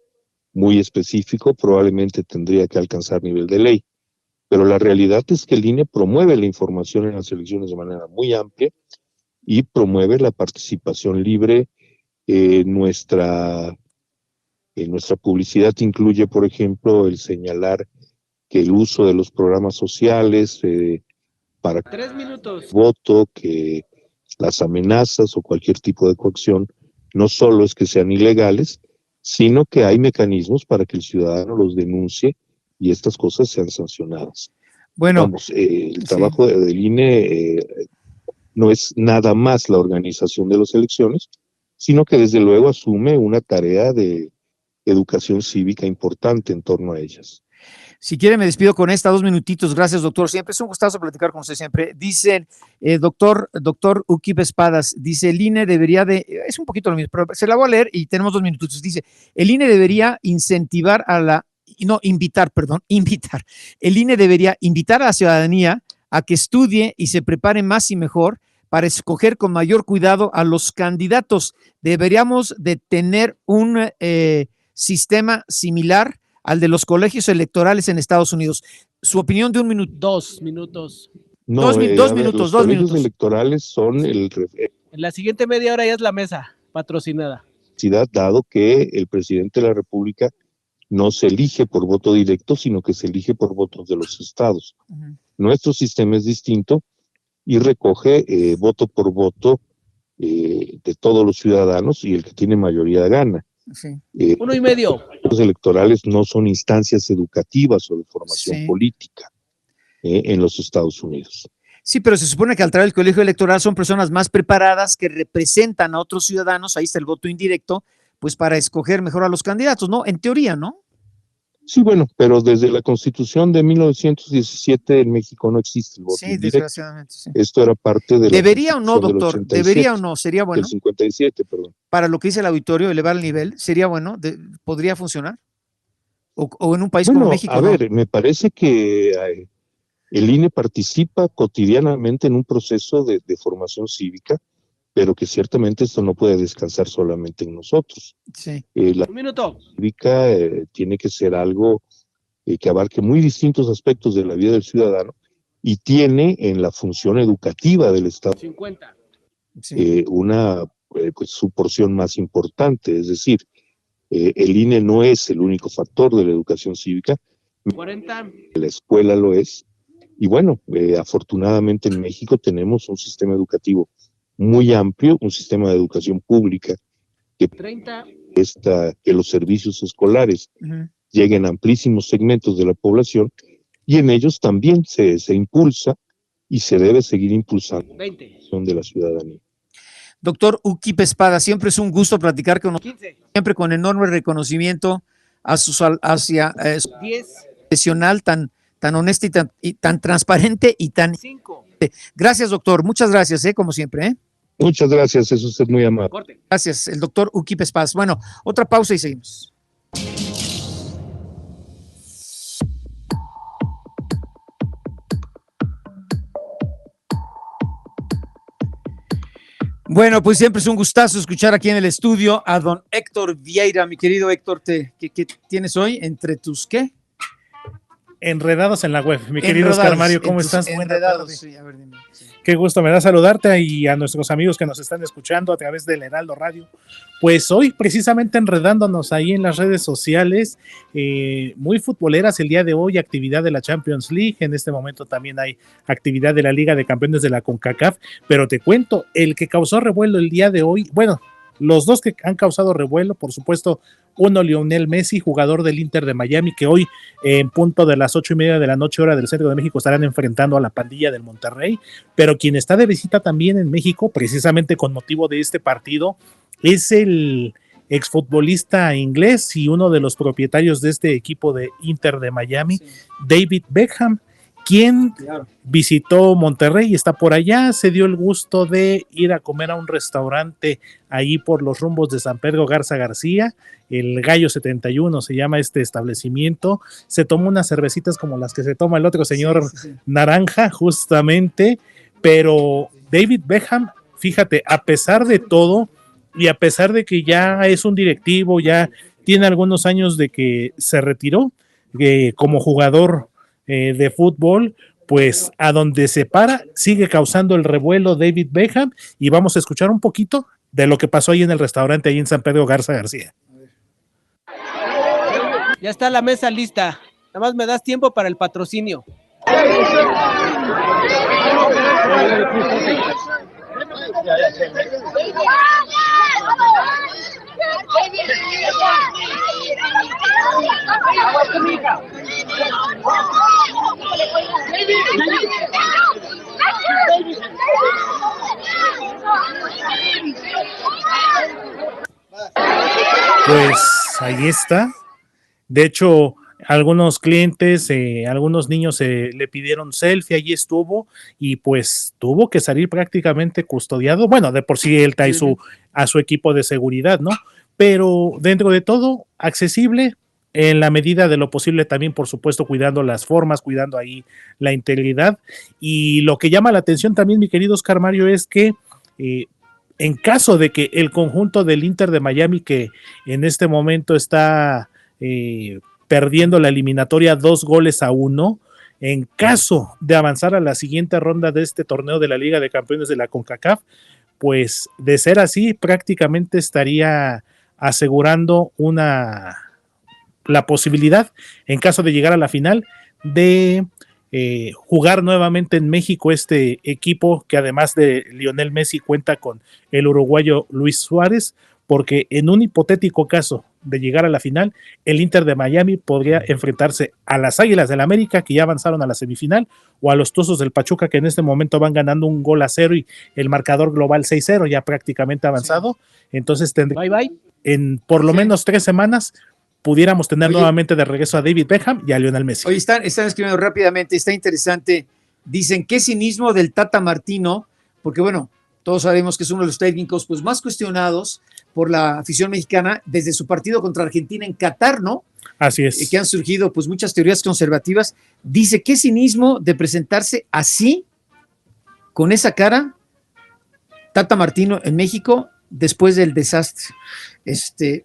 [SPEAKER 11] muy específico, probablemente tendría que alcanzar nivel de ley. Pero la realidad es que el INE promueve la información en las elecciones de manera muy amplia y promueve la participación libre. Nuestra publicidad incluye, por ejemplo, el señalar que el uso de los programas sociales para
[SPEAKER 8] 3 minutos.
[SPEAKER 11] voto, que las amenazas o cualquier tipo de coacción no solo es que sean ilegales, sino que hay mecanismos para que el ciudadano los denuncie y estas cosas sean sancionadas.
[SPEAKER 1] Bueno,
[SPEAKER 11] vamos, el trabajo del INE no es nada más la organización de las elecciones, sino que desde luego asume una tarea de educación cívica importante en torno a ellas.
[SPEAKER 1] Si quiere, me despido con esta, 2 minutitos. Gracias, doctor. Siempre es un gustazo platicar con usted siempre. Dicen, doctor Ukip Espadas, dice, el INE debería de, es un poquito lo mismo, pero se la voy a leer y tenemos 2 minutitos. Dice, el INE debería invitar. El INE debería invitar a la ciudadanía a que estudie y se prepare más y mejor para escoger con mayor cuidado a los candidatos. Deberíamos de tener un sistema similar al de los colegios electorales en Estados Unidos. Su opinión de 1 minuto.
[SPEAKER 8] 2 minutos.
[SPEAKER 11] No,
[SPEAKER 1] 2 minutos.
[SPEAKER 11] Los
[SPEAKER 1] dos
[SPEAKER 11] colegios
[SPEAKER 1] minutos.
[SPEAKER 11] electorales son
[SPEAKER 8] En la siguiente media hora ya es la mesa patrocinada.
[SPEAKER 11] Dado que el presidente de la República no se elige por voto directo, sino que se elige por votos de los estados. Nuestro sistema es distinto y recoge voto por voto de todos los ciudadanos, y el que tiene mayoría gana.
[SPEAKER 1] Sí.
[SPEAKER 8] 1.5.
[SPEAKER 11] Los electorales no son instancias educativas o de formación política en los Estados Unidos.
[SPEAKER 1] Sí, pero se supone que al través del colegio electoral son personas más preparadas que representan a otros ciudadanos, ahí está el voto indirecto, pues para escoger mejor a los candidatos, ¿no? En teoría, ¿no?
[SPEAKER 11] Sí, bueno, pero desde la Constitución de 1917 en México no existe el voto indirecto.
[SPEAKER 1] Desgraciadamente, sí.
[SPEAKER 11] Esto era parte de la
[SPEAKER 1] ¿Debería o no, doctor?
[SPEAKER 11] 87,
[SPEAKER 1] ¿Debería o no? ¿Sería bueno?
[SPEAKER 11] Del 57, perdón.
[SPEAKER 1] Para lo que dice el auditorio, elevar el nivel, ¿sería bueno? ¿Podría funcionar? ¿O en un país como México?
[SPEAKER 11] A ver, me parece que el INE participa cotidianamente en un proceso de formación cívica, pero que ciertamente esto no puede descansar solamente en nosotros.
[SPEAKER 1] Sí.
[SPEAKER 11] La
[SPEAKER 8] 1 minuto.
[SPEAKER 11] cívica tiene que ser algo que abarque muy distintos aspectos de la vida del ciudadano, y tiene en la función educativa del Estado
[SPEAKER 8] 50.
[SPEAKER 11] una pues su porción más importante. Es decir, el INE no es el único factor de la educación cívica,
[SPEAKER 8] 40.
[SPEAKER 11] la escuela lo es, y bueno, afortunadamente en México tenemos un sistema educativo muy amplio, un sistema de educación pública que
[SPEAKER 8] 30.
[SPEAKER 11] que los servicios escolares lleguen a amplísimos segmentos de la población, y en ellos también se impulsa y se debe seguir impulsando la educación de la ciudadanía.
[SPEAKER 1] Doctor Ukip Espada, siempre es un gusto platicar con nosotros, siempre con enorme reconocimiento hacia su profesional tan honesta y tan transparente y tan... Gracias, doctor. Muchas gracias, como siempre.
[SPEAKER 11] Muchas gracias, es usted muy amable.
[SPEAKER 1] Gracias, el doctor Ukip Espada. Bueno, otra pausa y seguimos. Bueno, pues siempre es un gustazo escuchar aquí en el estudio a don Héctor Vieira. Mi querido Héctor, ¿qué tienes hoy entre tus qué?
[SPEAKER 12] Enredados en la web. Mi querido Oscar Mario, ¿cómo estás?
[SPEAKER 1] Enredados, sí, a ver, dime. Sí.
[SPEAKER 12] Qué gusto me da saludarte y a nuestros amigos que nos están escuchando a través del Heraldo Radio. Pues hoy precisamente enredándonos ahí en las redes sociales, muy futboleras el día de hoy, actividad de la Champions League, en este momento también hay actividad de la Liga de Campeones de la CONCACAF, pero te cuento, el que causó revuelo el día de hoy, bueno, los dos que han causado revuelo, por supuesto, uno Lionel Messi, jugador del Inter de Miami, que hoy en punto de las 8:30 de la noche, hora del centro de México, estarán enfrentando a la pandilla del Monterrey, pero quien está de visita también en México, precisamente con motivo de este partido, es el exfutbolista inglés y uno de los propietarios de este equipo de Inter de Miami, sí, David Beckham, quien visitó Monterrey y está por allá, se dio el gusto de ir a comer a un restaurante ahí por los rumbos de San Pedro Garza García, el Gallo 71 se llama este establecimiento, se tomó unas cervecitas como las que se toma el otro señor Naranja, justamente, pero David Beckham, fíjate, a pesar de todo, y a pesar de que ya es un directivo, ya tiene algunos años de que se retiró como jugador de fútbol, pues a donde se para sigue causando el revuelo David Beckham, y vamos a escuchar un poquito de lo que pasó ahí en el restaurante ahí en San Pedro Garza García.
[SPEAKER 8] Ya está la mesa lista, nada más me das tiempo para el patrocinio.
[SPEAKER 12] Pues ahí está. De hecho, algunos clientes, algunos niños le pidieron selfie, allí estuvo, y pues tuvo que salir prácticamente custodiado. Bueno, de por sí él trae a su equipo de seguridad, ¿no? Pero dentro de todo, accesible, en la medida de lo posible también, por supuesto, cuidando las formas, cuidando ahí la integridad. Y lo que llama la atención también, mi querido Oscar Mario, es que en caso de que el conjunto del Inter de Miami, que en este momento está perdiendo la eliminatoria 2-1, en caso de avanzar a la siguiente ronda de este torneo de la Liga de Campeones de la CONCACAF, pues de ser así, prácticamente estaría asegurando la posibilidad, en caso de llegar a la final, de jugar nuevamente en México este equipo, que además de Lionel Messi cuenta con el uruguayo Luis Suárez, porque en un hipotético caso de llegar a la final, el Inter de Miami podría enfrentarse a las Águilas del América, que ya avanzaron a la semifinal, o a los Tuzos del Pachuca, que en este momento van ganando 1-0 y el marcador global 6-0, ya prácticamente avanzado. Sí. Entonces en por lo menos 3 semanas pudiéramos tener nuevamente de regreso a David Beckham y a Lionel Messi.
[SPEAKER 1] Hoy están escribiendo rápidamente, está interesante. Dicen, qué cinismo del Tata Martino, porque bueno, todos sabemos que es uno de los técnicos pues más cuestionados por la afición mexicana desde su partido contra Argentina en Qatar, ¿no?
[SPEAKER 12] Así es.
[SPEAKER 1] Que han surgido pues muchas teorías conservativas. Dice, qué cinismo de presentarse así, con esa cara, Tata Martino en México, después del desastre.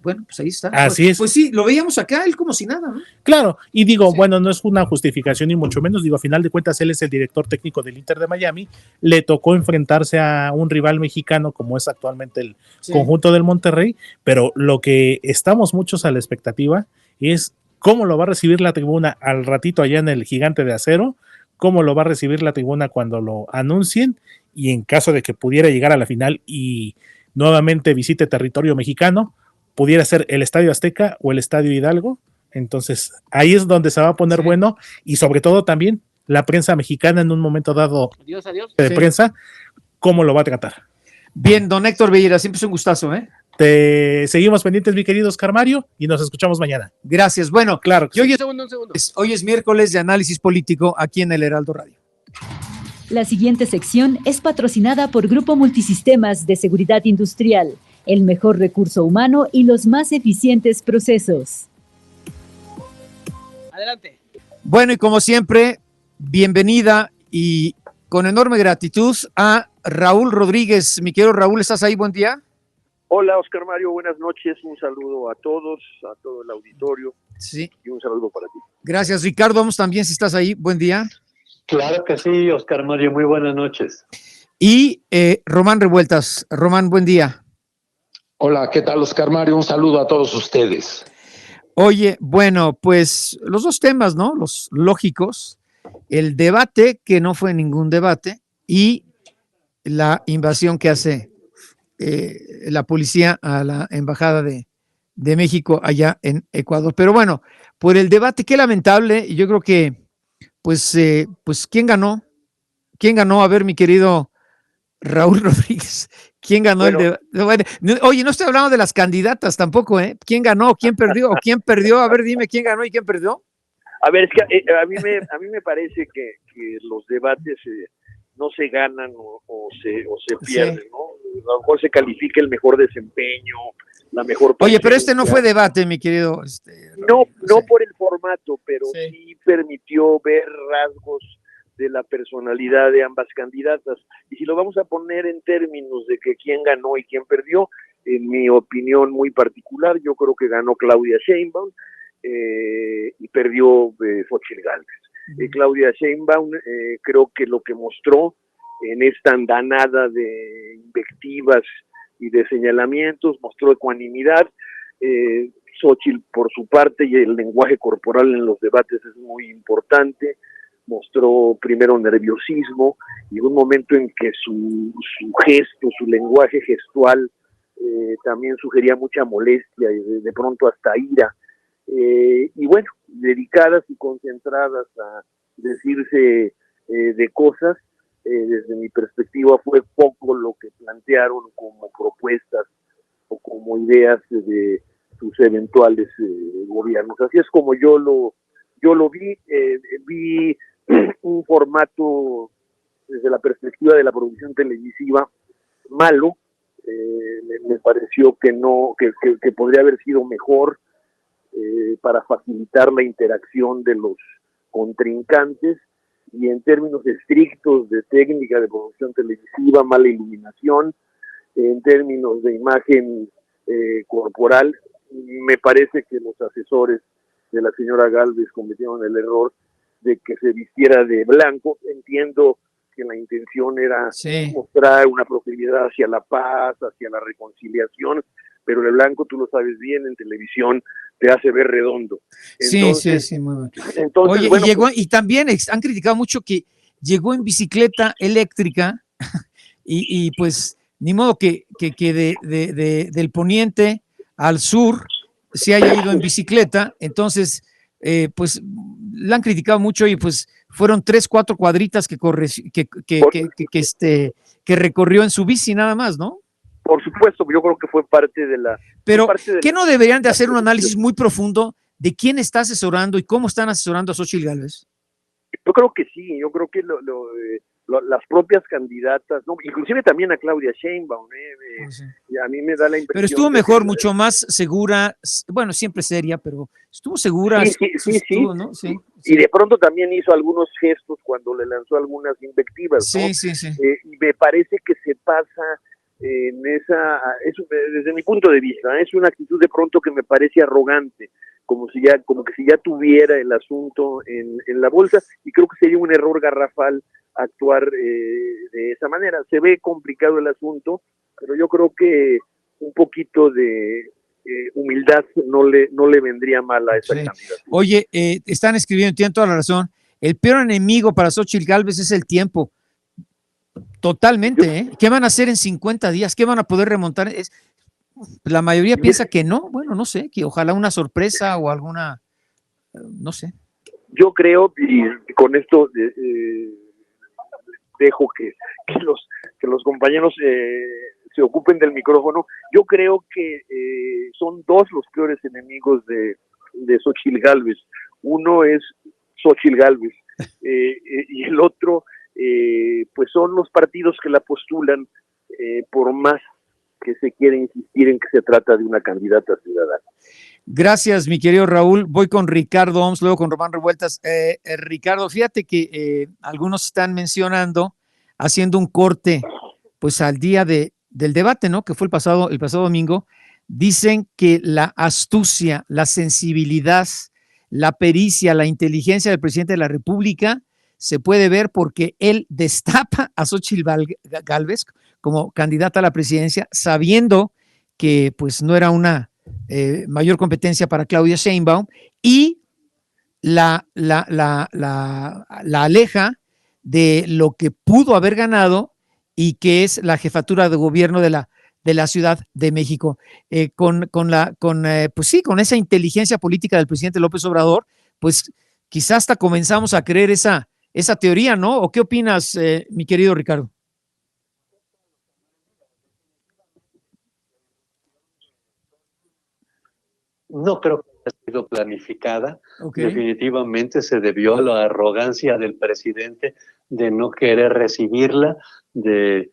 [SPEAKER 1] Bueno, pues ahí está.
[SPEAKER 12] Así es.
[SPEAKER 1] Pues sí, lo veíamos acá, él como si nada, ¿no?
[SPEAKER 12] Claro, y digo, bueno, no es una justificación ni mucho menos, digo, a final de cuentas él es el director técnico del Inter de Miami, le tocó enfrentarse a un rival mexicano como es actualmente el conjunto del Monterrey, pero lo que estamos muchos a la expectativa es cómo lo va a recibir la tribuna al ratito allá en el Gigante de Acero, cómo lo va a recibir la tribuna cuando lo anuncien, y en caso de que pudiera llegar a la final y nuevamente visite territorio mexicano, pudiera ser el Estadio Azteca o el Estadio Hidalgo, Entonces, ahí es donde se va a poner bueno, y sobre todo también la prensa mexicana en un momento dado de prensa, cómo lo va a tratar.
[SPEAKER 1] Bien, don Héctor Vieira, siempre es un gustazo, ¿eh?
[SPEAKER 12] Te seguimos pendientes, mi querido Oscar Mario, y nos escuchamos mañana.
[SPEAKER 1] Gracias. Bueno,
[SPEAKER 12] claro.
[SPEAKER 1] Y hoy hoy es miércoles de análisis político aquí en el Heraldo Radio.
[SPEAKER 13] La siguiente sección es patrocinada por Grupo Multisistemas de Seguridad Industrial, el mejor recurso humano y los más eficientes procesos.
[SPEAKER 8] Adelante.
[SPEAKER 1] Bueno, y como siempre, bienvenida y con enorme gratitud a Raúl Rodríguez. Mi querido Raúl, ¿estás ahí? Buen día.
[SPEAKER 14] Hola, Oscar Mario, buenas noches. Un saludo a todos, a todo el auditorio.
[SPEAKER 1] Sí.
[SPEAKER 14] Y un saludo para ti.
[SPEAKER 1] Gracias, Ricardo. Vamos también, si estás ahí. Buen día.
[SPEAKER 15] Claro que sí, Oscar Mario, muy buenas noches.
[SPEAKER 1] Y Román Revueltas. Román, buen día.
[SPEAKER 16] Hola, ¿qué tal, Oscar Mario? Un saludo a todos ustedes.
[SPEAKER 1] Oye, bueno, pues los dos temas, ¿no? Los lógicos, el debate, que no fue ningún debate, y la invasión que hace la policía a la embajada de México allá en Ecuador. Pero bueno, por el debate, qué lamentable, y yo creo que, pues, ¿quién ganó? ¿Quién ganó? A ver, mi querido Raúl Rodríguez, ¿quién ganó el debate? Bueno, oye, no estoy hablando de las candidatas tampoco, ¿eh? ¿Quién ganó? ¿Quién perdió? ¿O quién perdió? A ver, dime, ¿quién ganó y quién perdió?
[SPEAKER 14] A ver, es que a mí me parece que los debates no se ganan o se pierden, ¿no? A lo mejor se califica el mejor desempeño, la mejor...
[SPEAKER 1] Oye, pero este no fue debate, mi querido.
[SPEAKER 14] No por el formato, pero sí permitió ver rasgos de la personalidad de ambas candidatas. Y si lo vamos a poner en términos de que quién ganó y quién perdió, en mi opinión muy particular, yo creo que ganó Claudia Sheinbaum y perdió Xóchitl Gálvez. Claudia Sheinbaum creo que lo que mostró en esta andanada de invectivas y de señalamientos, mostró ecuanimidad. Xóchitl, por su parte, y el lenguaje corporal en los debates es muy importante, mostró primero nerviosismo y un momento en que su gesto, su lenguaje gestual también sugería mucha molestia y de pronto hasta ira. Y bueno, dedicadas y concentradas a decirse de cosas, desde mi perspectiva fue poco lo que plantearon como propuestas o como ideas de sus eventuales gobiernos. Así es como yo lo vi. Vi un formato desde la perspectiva de la producción televisiva malo. Me pareció que podría haber sido mejor para facilitar la interacción de los contrincantes, y en términos estrictos de técnica de producción televisiva, mala iluminación, en términos de imagen corporal, me parece que los asesores de la señora Gálvez cometieron el error de que se vistiera de blanco. Entiendo que la intención era mostrar una proclividad hacia la paz, hacia la reconciliación, pero el blanco, tú lo sabes bien, en televisión te hace ver redondo. Entonces,
[SPEAKER 1] sí, muy bueno.
[SPEAKER 14] Entonces,
[SPEAKER 1] oye,
[SPEAKER 14] bueno,
[SPEAKER 1] y llegó, y también han criticado mucho que llegó en bicicleta eléctrica y pues ni modo que del poniente al sur se haya ido en bicicleta. Entonces pues la han criticado mucho y pues fueron 3-4 cuadritas que recorrió en su bici nada más, ¿no?
[SPEAKER 14] Por supuesto, yo creo que fue parte de la...
[SPEAKER 1] Pero, ¿qué no deberían de hacer un análisis muy profundo de quién está asesorando y cómo están asesorando a Xóchitl Gálvez?
[SPEAKER 14] Yo creo que sí, yo creo que las propias candidatas, ¿no? Inclusive también a Claudia Sheinbaum, y a mí me da la impresión...
[SPEAKER 1] Pero estuvo mejor, mucho más segura, bueno, siempre seria, pero estuvo segura.
[SPEAKER 14] Sí.
[SPEAKER 1] ¿no? Sí.
[SPEAKER 14] Y de pronto también hizo algunos gestos cuando le lanzó algunas invectivas, ¿no?
[SPEAKER 1] Sí.
[SPEAKER 14] Y me parece que se pasa... en desde mi punto de vista, es una actitud de pronto que me parece arrogante, como que si ya tuviera el asunto en la bolsa, y creo que sería un error garrafal actuar de esa manera. Se ve complicado el asunto, pero yo creo que un poquito de humildad no le vendría mal a esa candidatura.
[SPEAKER 1] Oye, están escribiendo, tienen toda la razón, el peor enemigo para Xóchitl Gálvez es el tiempo. Totalmente, ¿eh? ¿Qué van a hacer en 50 días? ¿Qué van a poder remontar? La mayoría piensa que no, bueno, no sé, que ojalá una sorpresa o alguna no sé.
[SPEAKER 14] Yo creo, y con esto dejo que los compañeros se ocupen del micrófono, yo creo que son dos los peores enemigos de Xóchitl Gálvez. Uno es Xóchitl Gálvez y el otro pues son los partidos que la postulan, por más que se quiere insistir en que se trata de una candidata ciudadana.
[SPEAKER 1] Gracias, mi querido Raúl. Voy con Ricardo Oms, luego con Román Revueltas. Ricardo, fíjate que algunos están mencionando, haciendo un corte, pues al día del debate, ¿no? Que fue el pasado domingo. Dicen que la astucia, la sensibilidad, la pericia, la inteligencia del presidente de la República se puede ver porque él destapa a Xóchitl Gálvez como candidata a la presidencia, sabiendo que pues no era una mayor competencia para Claudia Sheinbaum, y la aleja de lo que pudo haber ganado y que es la jefatura de gobierno de la Ciudad de México. Con esa inteligencia política del presidente López Obrador, pues quizás hasta comenzamos a creer esa teoría, ¿no? ¿O qué opinas, mi querido Ricardo?
[SPEAKER 15] No creo que haya sido planificada.
[SPEAKER 1] Okay.
[SPEAKER 15] Definitivamente se debió a la arrogancia del presidente de no querer recibirla, de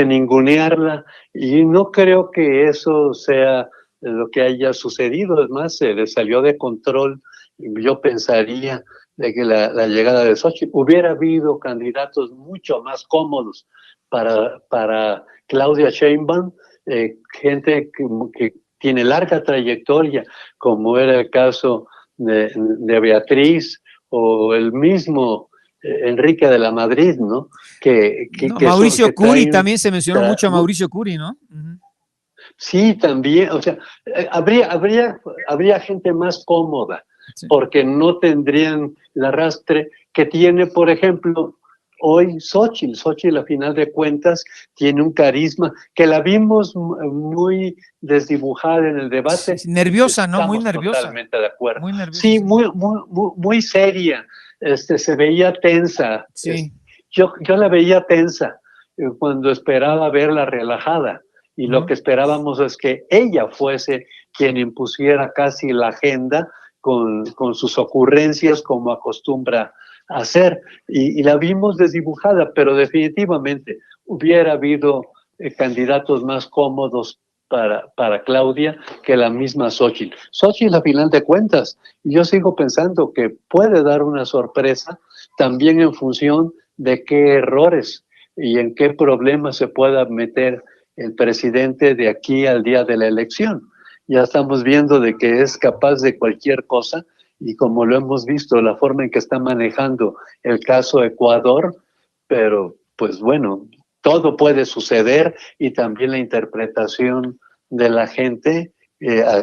[SPEAKER 15] ningunearla, y no creo que eso sea lo que haya sucedido. Es más, se le salió de control. Yo pensaría de que la llegada de Xóchitl hubiera habido candidatos mucho más cómodos para Claudia Sheinbaum, gente que tiene larga trayectoria, como era el caso de Beatriz o el mismo Enrique de la Madrid, ¿no?
[SPEAKER 1] Mauricio Curi, también se mencionó mucho a Mauricio Curi, ¿no? Uh-huh.
[SPEAKER 15] Sí, también, o sea, habría gente más cómoda, sí, porque no tendrían el arrastre que tiene, por ejemplo, hoy Xóchitl. Xóchitl, a final de cuentas, tiene un carisma que la vimos muy desdibujada en el debate.
[SPEAKER 1] Sí, nerviosa, ¿no? Muy nerviosa.
[SPEAKER 15] Totalmente de acuerdo.
[SPEAKER 1] Muy nerviosa.
[SPEAKER 15] Sí, muy seria. Se veía tensa.
[SPEAKER 1] Sí.
[SPEAKER 15] Yo la veía tensa cuando esperaba verla relajada. Y lo que esperábamos es que ella fuese quien impusiera casi la agenda con sus ocurrencias, como acostumbra hacer, y la vimos desdibujada, pero definitivamente hubiera habido candidatos más cómodos para Claudia que la misma Xóchitl. Xóchitl, a final de cuentas, yo sigo pensando que puede dar una sorpresa también en función de qué errores y en qué problemas se pueda meter el presidente de aquí al día de la elección. Ya estamos viendo de que es capaz de cualquier cosa, y como lo hemos visto, la forma en que está manejando el caso Ecuador, pero pues bueno, todo puede suceder, y también la interpretación de la gente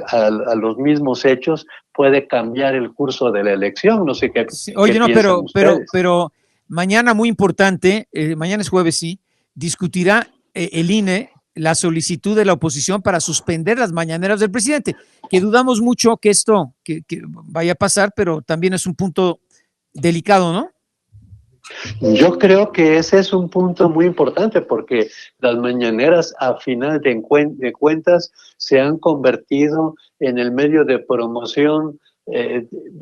[SPEAKER 15] a los mismos hechos puede cambiar el curso de la elección. No sé qué.
[SPEAKER 1] Sí, oye, no, pero mañana, muy importante, mañana es jueves, sí, discutirá el INE la solicitud de la oposición para suspender las mañaneras del presidente, que dudamos mucho que esto que vaya a pasar, pero también es un punto delicado, ¿no?
[SPEAKER 15] Yo creo que ese es un punto muy importante, porque las mañaneras, a final de cuentas, se han convertido en el medio de promoción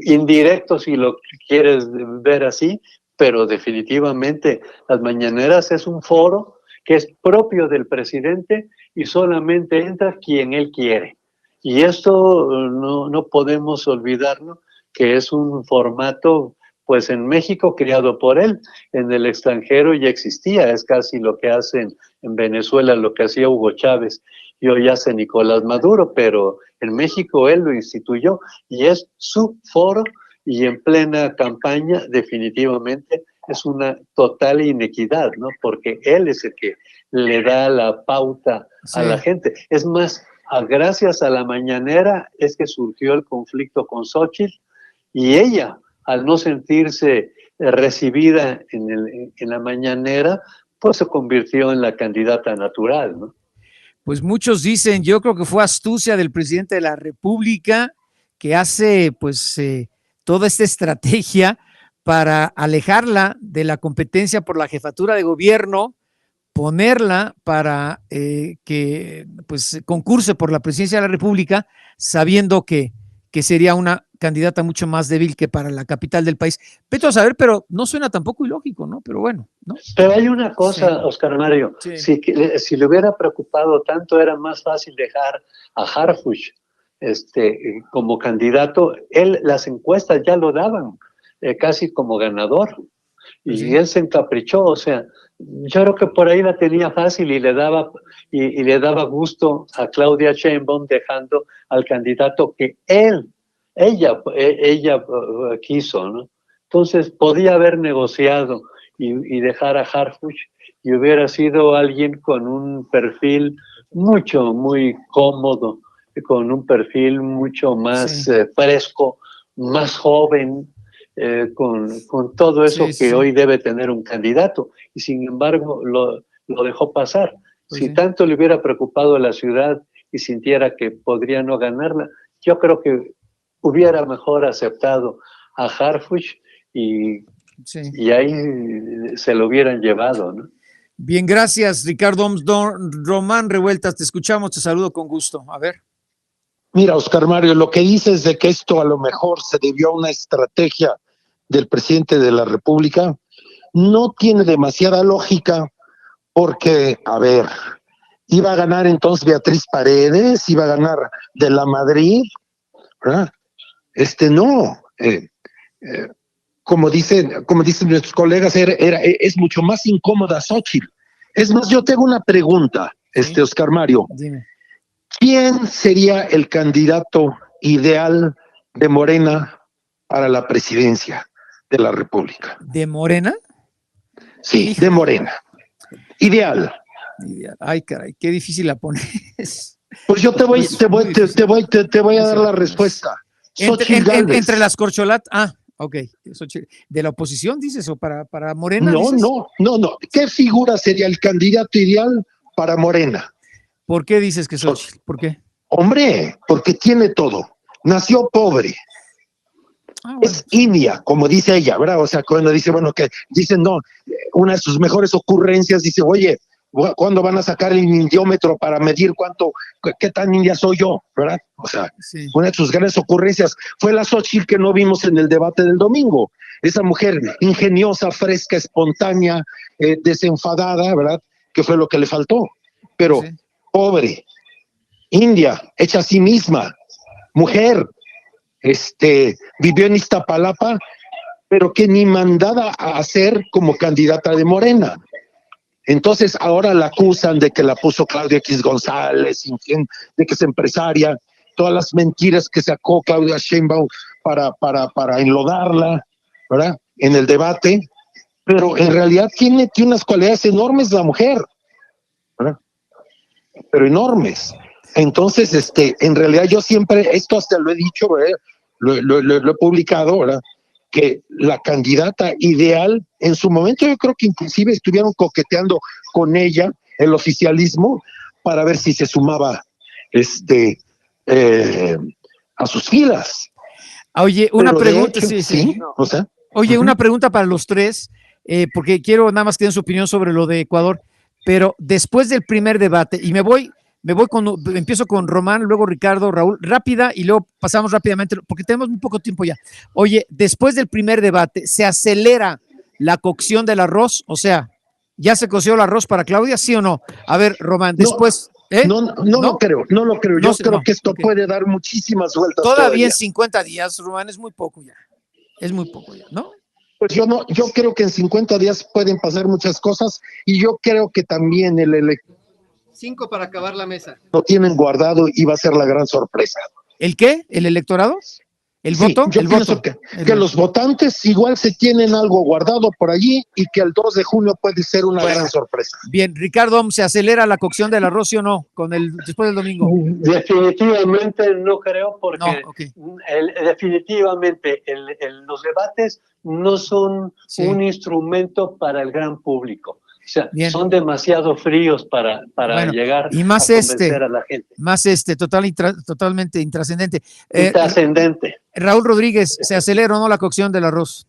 [SPEAKER 15] indirecto, si lo quieres ver así, pero definitivamente las mañaneras es un foro que es propio del presidente y solamente entra quien él quiere. Y esto no podemos olvidarlo, que es un formato, pues en México creado por él, en el extranjero ya existía, es casi lo que hacen en Venezuela, lo que hacía Hugo Chávez, y hoy hace Nicolás Maduro, pero en México él lo instituyó y es su foro, y en plena campaña definitivamente es una total inequidad, ¿no? Porque él es el que le da la pauta a la gente. Es más, gracias a la mañanera es que surgió el conflicto con Xóchitl, y ella, al no sentirse recibida en la mañanera, pues se convirtió en la candidata natural, ¿no?
[SPEAKER 1] Pues muchos dicen, yo creo que fue astucia del presidente de la República, que hace, pues, toda esta estrategia para alejarla de la competencia por la jefatura de gobierno, ponerla para que pues concurse por la presidencia de la República, sabiendo que sería una candidata mucho más débil que para la capital del país. Vete a saber, pero no suena tampoco ilógico, ¿no? Pero bueno, ¿no?
[SPEAKER 15] Pero hay una cosa, sí. Oscar Mario,
[SPEAKER 1] Sí.
[SPEAKER 15] Si le hubiera preocupado tanto, era más fácil dejar a Harfuch como candidato. Las encuestas ya lo daban casi como ganador, y sí. Él se encaprichó, o sea, yo creo que por ahí la tenía fácil y le daba gusto a Claudia Sheinbaum dejando al candidato que ella quiso, ¿no? Entonces podía haber negociado y dejar a Harfuch, y hubiera sido alguien con un perfil muy cómodo, con un perfil mucho más fresco, más joven, con todo eso que hoy debe tener un candidato, y sin embargo lo dejó pasar. Si tanto le hubiera preocupado a la ciudad y sintiera que podría no ganarla, yo creo que hubiera mejor aceptado a Harfuch y ahí se lo hubieran llevado, ¿no?
[SPEAKER 1] Bien, gracias, Ricardo. Román Revueltas, te escuchamos, te saludo con gusto. A ver.
[SPEAKER 16] Mira, Oscar Mario, lo que dices de que esto a lo mejor se debió a una estrategia del presidente de la República no tiene demasiada lógica, porque, a ver, iba a ganar entonces Beatriz Paredes, iba a ganar de la Madrid, ¿verdad? No, como dicen nuestros colegas, es mucho más incómoda Xóchitl. Es más, yo tengo una pregunta, Oscar Mario.
[SPEAKER 1] Dime.
[SPEAKER 16] ¿Quién sería el candidato ideal de Morena para la presidencia de la República?
[SPEAKER 1] ¿De Morena?
[SPEAKER 16] Sí, hijo. De Morena. Ideal.
[SPEAKER 1] Ay, caray, qué difícil la pones.
[SPEAKER 16] Pues yo te voy a dar la respuesta.
[SPEAKER 1] Entre las corcholatas. Ok. ¿De la oposición dices o para Morena?
[SPEAKER 16] No. ¿Qué figura sería el candidato ideal para Morena?
[SPEAKER 1] ¿Por qué dices que Xóchitl? ¿Por qué?
[SPEAKER 16] Hombre, porque tiene todo. Nació pobre. Bueno. Es india, como dice ella, ¿verdad? O sea, cuando dice, que dicen, no, una de sus mejores ocurrencias dice, oye, ¿cuándo van a sacar el indiómetro para medir qué tan india soy yo, ¿verdad? O sea, una de sus grandes ocurrencias fue la Xóchitl que no vimos en el debate del domingo. Esa mujer ingeniosa, fresca, espontánea, desenfadada, ¿verdad? Que fue lo que le faltó. Pero pobre, india, hecha a sí misma, mujer, vivió en Iztapalapa, pero que ni mandada a hacer como candidata de Morena. Entonces ahora la acusan de que la puso Claudia X González, de que es empresaria, todas las mentiras que sacó Claudia Sheinbaum para enlodarla, ¿verdad? En el debate, pero en realidad tiene unas cualidades enormes la mujer, ¿verdad? Pero enormes. Entonces, en realidad yo siempre, esto hasta lo he dicho, ¿verdad? Lo he publicado, ¿verdad? Que la candidata ideal, en su momento yo creo que inclusive estuvieron coqueteando con ella, el oficialismo, para ver si se sumaba a sus filas.
[SPEAKER 1] Oye, una pregunta,
[SPEAKER 16] hecho, sí. O sea,
[SPEAKER 1] oye, una pregunta para los tres, porque quiero nada más que den su opinión sobre lo de Ecuador, pero después del primer debate, y empiezo con Román, luego Ricardo, Raúl, rápida, y luego pasamos rápidamente, porque tenemos muy poco tiempo ya. Oye, después del primer debate, ¿se acelera la cocción del arroz? O sea, ¿ya se coció el arroz para Claudia, sí o no? A ver, Román, después...
[SPEAKER 16] No lo creo. Yo creo que esto puede dar muchísimas vueltas.
[SPEAKER 1] Todavía en 50 días, Román, es muy poco ya. ¿No?
[SPEAKER 16] Pues yo creo que en 50 días pueden pasar muchas cosas, y yo creo que también el electorado
[SPEAKER 1] 5 para acabar la mesa.
[SPEAKER 16] Lo tienen guardado y va a ser la gran sorpresa.
[SPEAKER 1] ¿El qué? ¿El electorado? ¿El
[SPEAKER 16] Sí,
[SPEAKER 1] voto?
[SPEAKER 16] Yo pienso que los votantes igual se tienen algo guardado por allí, y que el 2 de junio puede ser una gran sorpresa.
[SPEAKER 1] Bien, Ricardo, ¿se acelera la cocción del arroz, sí o no? Después del domingo.
[SPEAKER 15] Definitivamente no creo, porque definitivamente los debates no son un instrumento para el gran público. O sea, son demasiado fríos para llegar
[SPEAKER 1] y más
[SPEAKER 15] a convencer a la gente.
[SPEAKER 1] Más totalmente intrascendente.
[SPEAKER 15] Intrascendente.
[SPEAKER 1] Raúl Rodríguez, ¿se acelera o no la cocción del arroz?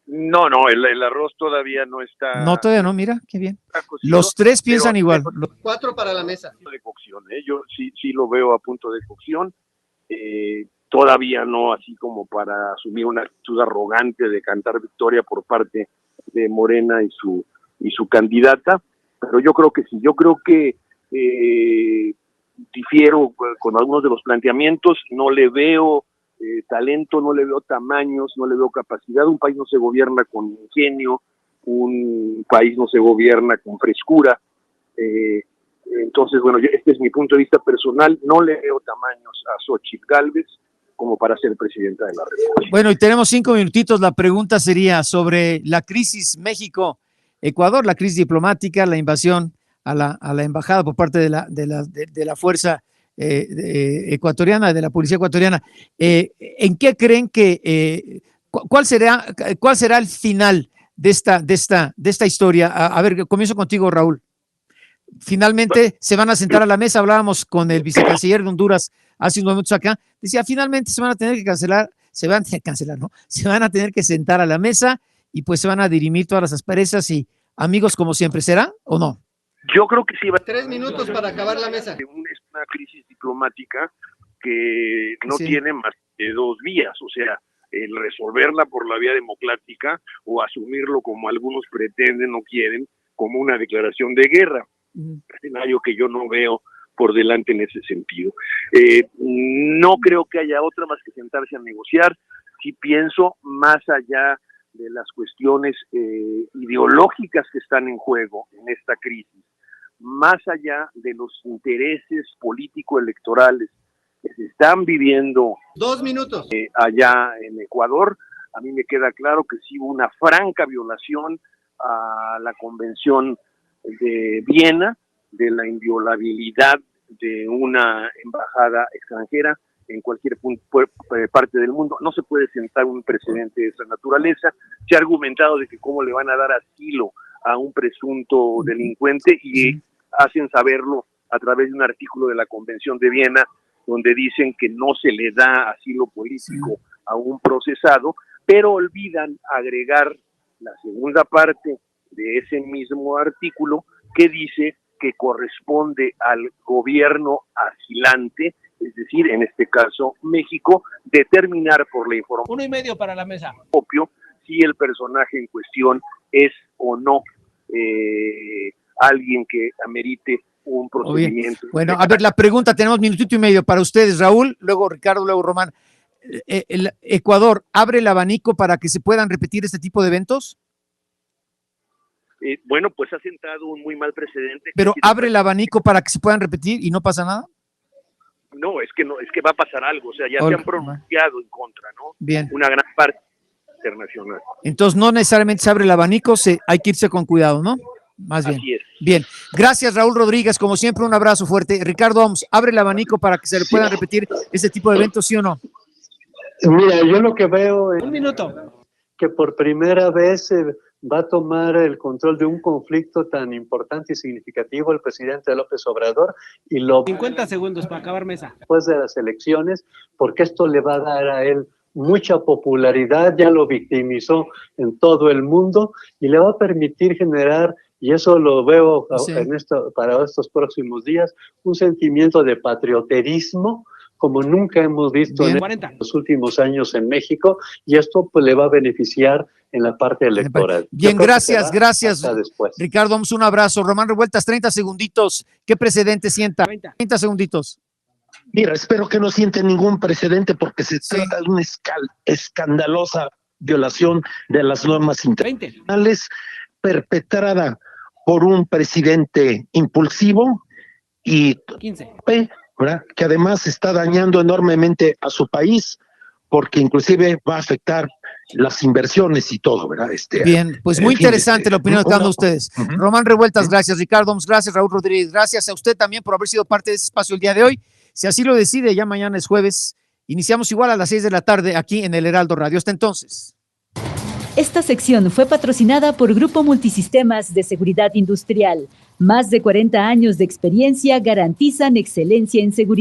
[SPEAKER 14] No, el arroz todavía no está.
[SPEAKER 1] No, todavía no, mira, qué bien. Los tres piensan igual.
[SPEAKER 17] 4 para la mesa.
[SPEAKER 14] De cocción, yo sí lo veo a punto de cocción. Todavía no así como para asumir una actitud arrogante de cantar victoria por parte de Morena y su candidata, pero yo creo que sí, difiero con algunos de los planteamientos, no le veo talento, no le veo tamaños, no le veo capacidad. Un país no se gobierna con ingenio, un país no se gobierna con frescura. Entonces, bueno, este es mi punto de vista personal, no le veo tamaños a Xóchitl Gálvez como para ser presidenta de la República.
[SPEAKER 1] Bueno, y tenemos 5 minutitos. La pregunta sería sobre la crisis México-Ecuador, la crisis diplomática, la invasión a la embajada por parte de la fuerza ecuatoriana, de la policía ecuatoriana. ¿En qué creen que cuál será el final de esta historia? A ver, comienzo contigo, Raúl. Finalmente se van a sentar a la mesa. Hablábamos con el vicecanciller de Honduras hace unos minutos acá. Decía, finalmente se van a tener que se van a tener que sentar a la mesa y pues se van a dirimir todas las asperezas y amigos como siempre. ¿Será o no?
[SPEAKER 14] Yo creo que sí.
[SPEAKER 17] 3 minutos para acabar la mesa.
[SPEAKER 14] Es una crisis diplomática que no tiene más de 2 vías, o sea, el resolverla por la vía democrática o asumirlo como algunos pretenden o quieren, como una declaración de guerra. Escenario que yo no veo por delante en ese sentido. No creo que haya otra más que sentarse a negociar. Sí pienso, más allá de las cuestiones ideológicas que están en juego en esta crisis, más allá de los intereses político-electorales que se están viviendo
[SPEAKER 17] 2 minutos
[SPEAKER 14] allá en Ecuador, a mí me queda claro que sí hubo una franca violación a la Convención de Viena, de la inviolabilidad de una embajada extranjera en cualquier parte del mundo. No se puede sentar un precedente de esa naturaleza. Se ha argumentado de que cómo le van a dar asilo a un presunto delincuente y hacen saberlo a través de un artículo de la Convención de Viena donde dicen que no se le da asilo político a un procesado, pero olvidan agregar la segunda parte de ese mismo artículo que dice que corresponde al gobierno asilante, es decir, en este caso México, determinar por la información
[SPEAKER 8] 1 y medio para la mesa
[SPEAKER 14] propio si el personaje en cuestión es o no alguien que amerite un procedimiento.
[SPEAKER 1] Bueno, a ver, la pregunta, tenemos minutito y medio para ustedes, Raúl, luego Ricardo, luego Román. ¿El Ecuador abre el abanico para que se puedan repetir este tipo de eventos?
[SPEAKER 14] Bueno, pues ha sentado un muy mal precedente.
[SPEAKER 1] ¿Pero abre el abanico para que se puedan repetir y no pasa nada?
[SPEAKER 14] No, es que va a pasar algo, o sea, ya se han pronunciado en contra, ¿no?
[SPEAKER 1] Bien.
[SPEAKER 14] Una gran parte internacional.
[SPEAKER 1] Entonces, no necesariamente se abre el abanico, hay que irse con cuidado, ¿no? Más bien.
[SPEAKER 14] Así es.
[SPEAKER 1] Bien. Gracias, Raúl Rodríguez. Como siempre, un abrazo fuerte. Ricardo Oms, ¿abre el abanico para que se le puedan repetir este tipo de eventos, sí o no?
[SPEAKER 15] Mira, yo lo que veo es
[SPEAKER 8] 1 minuto.
[SPEAKER 15] Que por primera vez va a tomar el control de un conflicto tan importante y significativo el presidente López Obrador y
[SPEAKER 8] 50 segundos para acabar mesa.
[SPEAKER 15] Después de las elecciones, porque esto le va a dar a él mucha popularidad, ya lo victimizó en todo el mundo y le va a permitir generar, y eso lo veo para estos próximos días, un sentimiento de patrioterismo como nunca hemos visto en los últimos años en México, y esto pues le va a beneficiar en la parte electoral.
[SPEAKER 1] Bien, gracias, Ricardo, Oms, un abrazo. Román Revueltas, 30 segunditos. ¿Qué precedente sienta? 30 segunditos.
[SPEAKER 16] Mira, espero que no siente ningún precedente porque se trata de una escandalosa violación de las normas internacionales perpetrada por un presidente impulsivo y
[SPEAKER 8] 15.
[SPEAKER 16] ¿verdad? Que además está dañando enormemente a su país porque inclusive va a afectar las inversiones y todo, ¿verdad?
[SPEAKER 1] Bien, pues muy interesante la opinión de cada uno de ustedes. Román Revueltas, gracias. Ricardo Oms, gracias. Raúl Rodríguez, gracias a usted también por haber sido parte de este espacio el día de hoy. Si así lo decide, ya mañana es jueves. Iniciamos igual a las 6 de la tarde aquí en el Heraldo Radio. Hasta entonces.
[SPEAKER 13] Esta sección fue patrocinada por Grupo Multisistemas de Seguridad Industrial. Más de 40 años de experiencia garantizan excelencia en seguridad.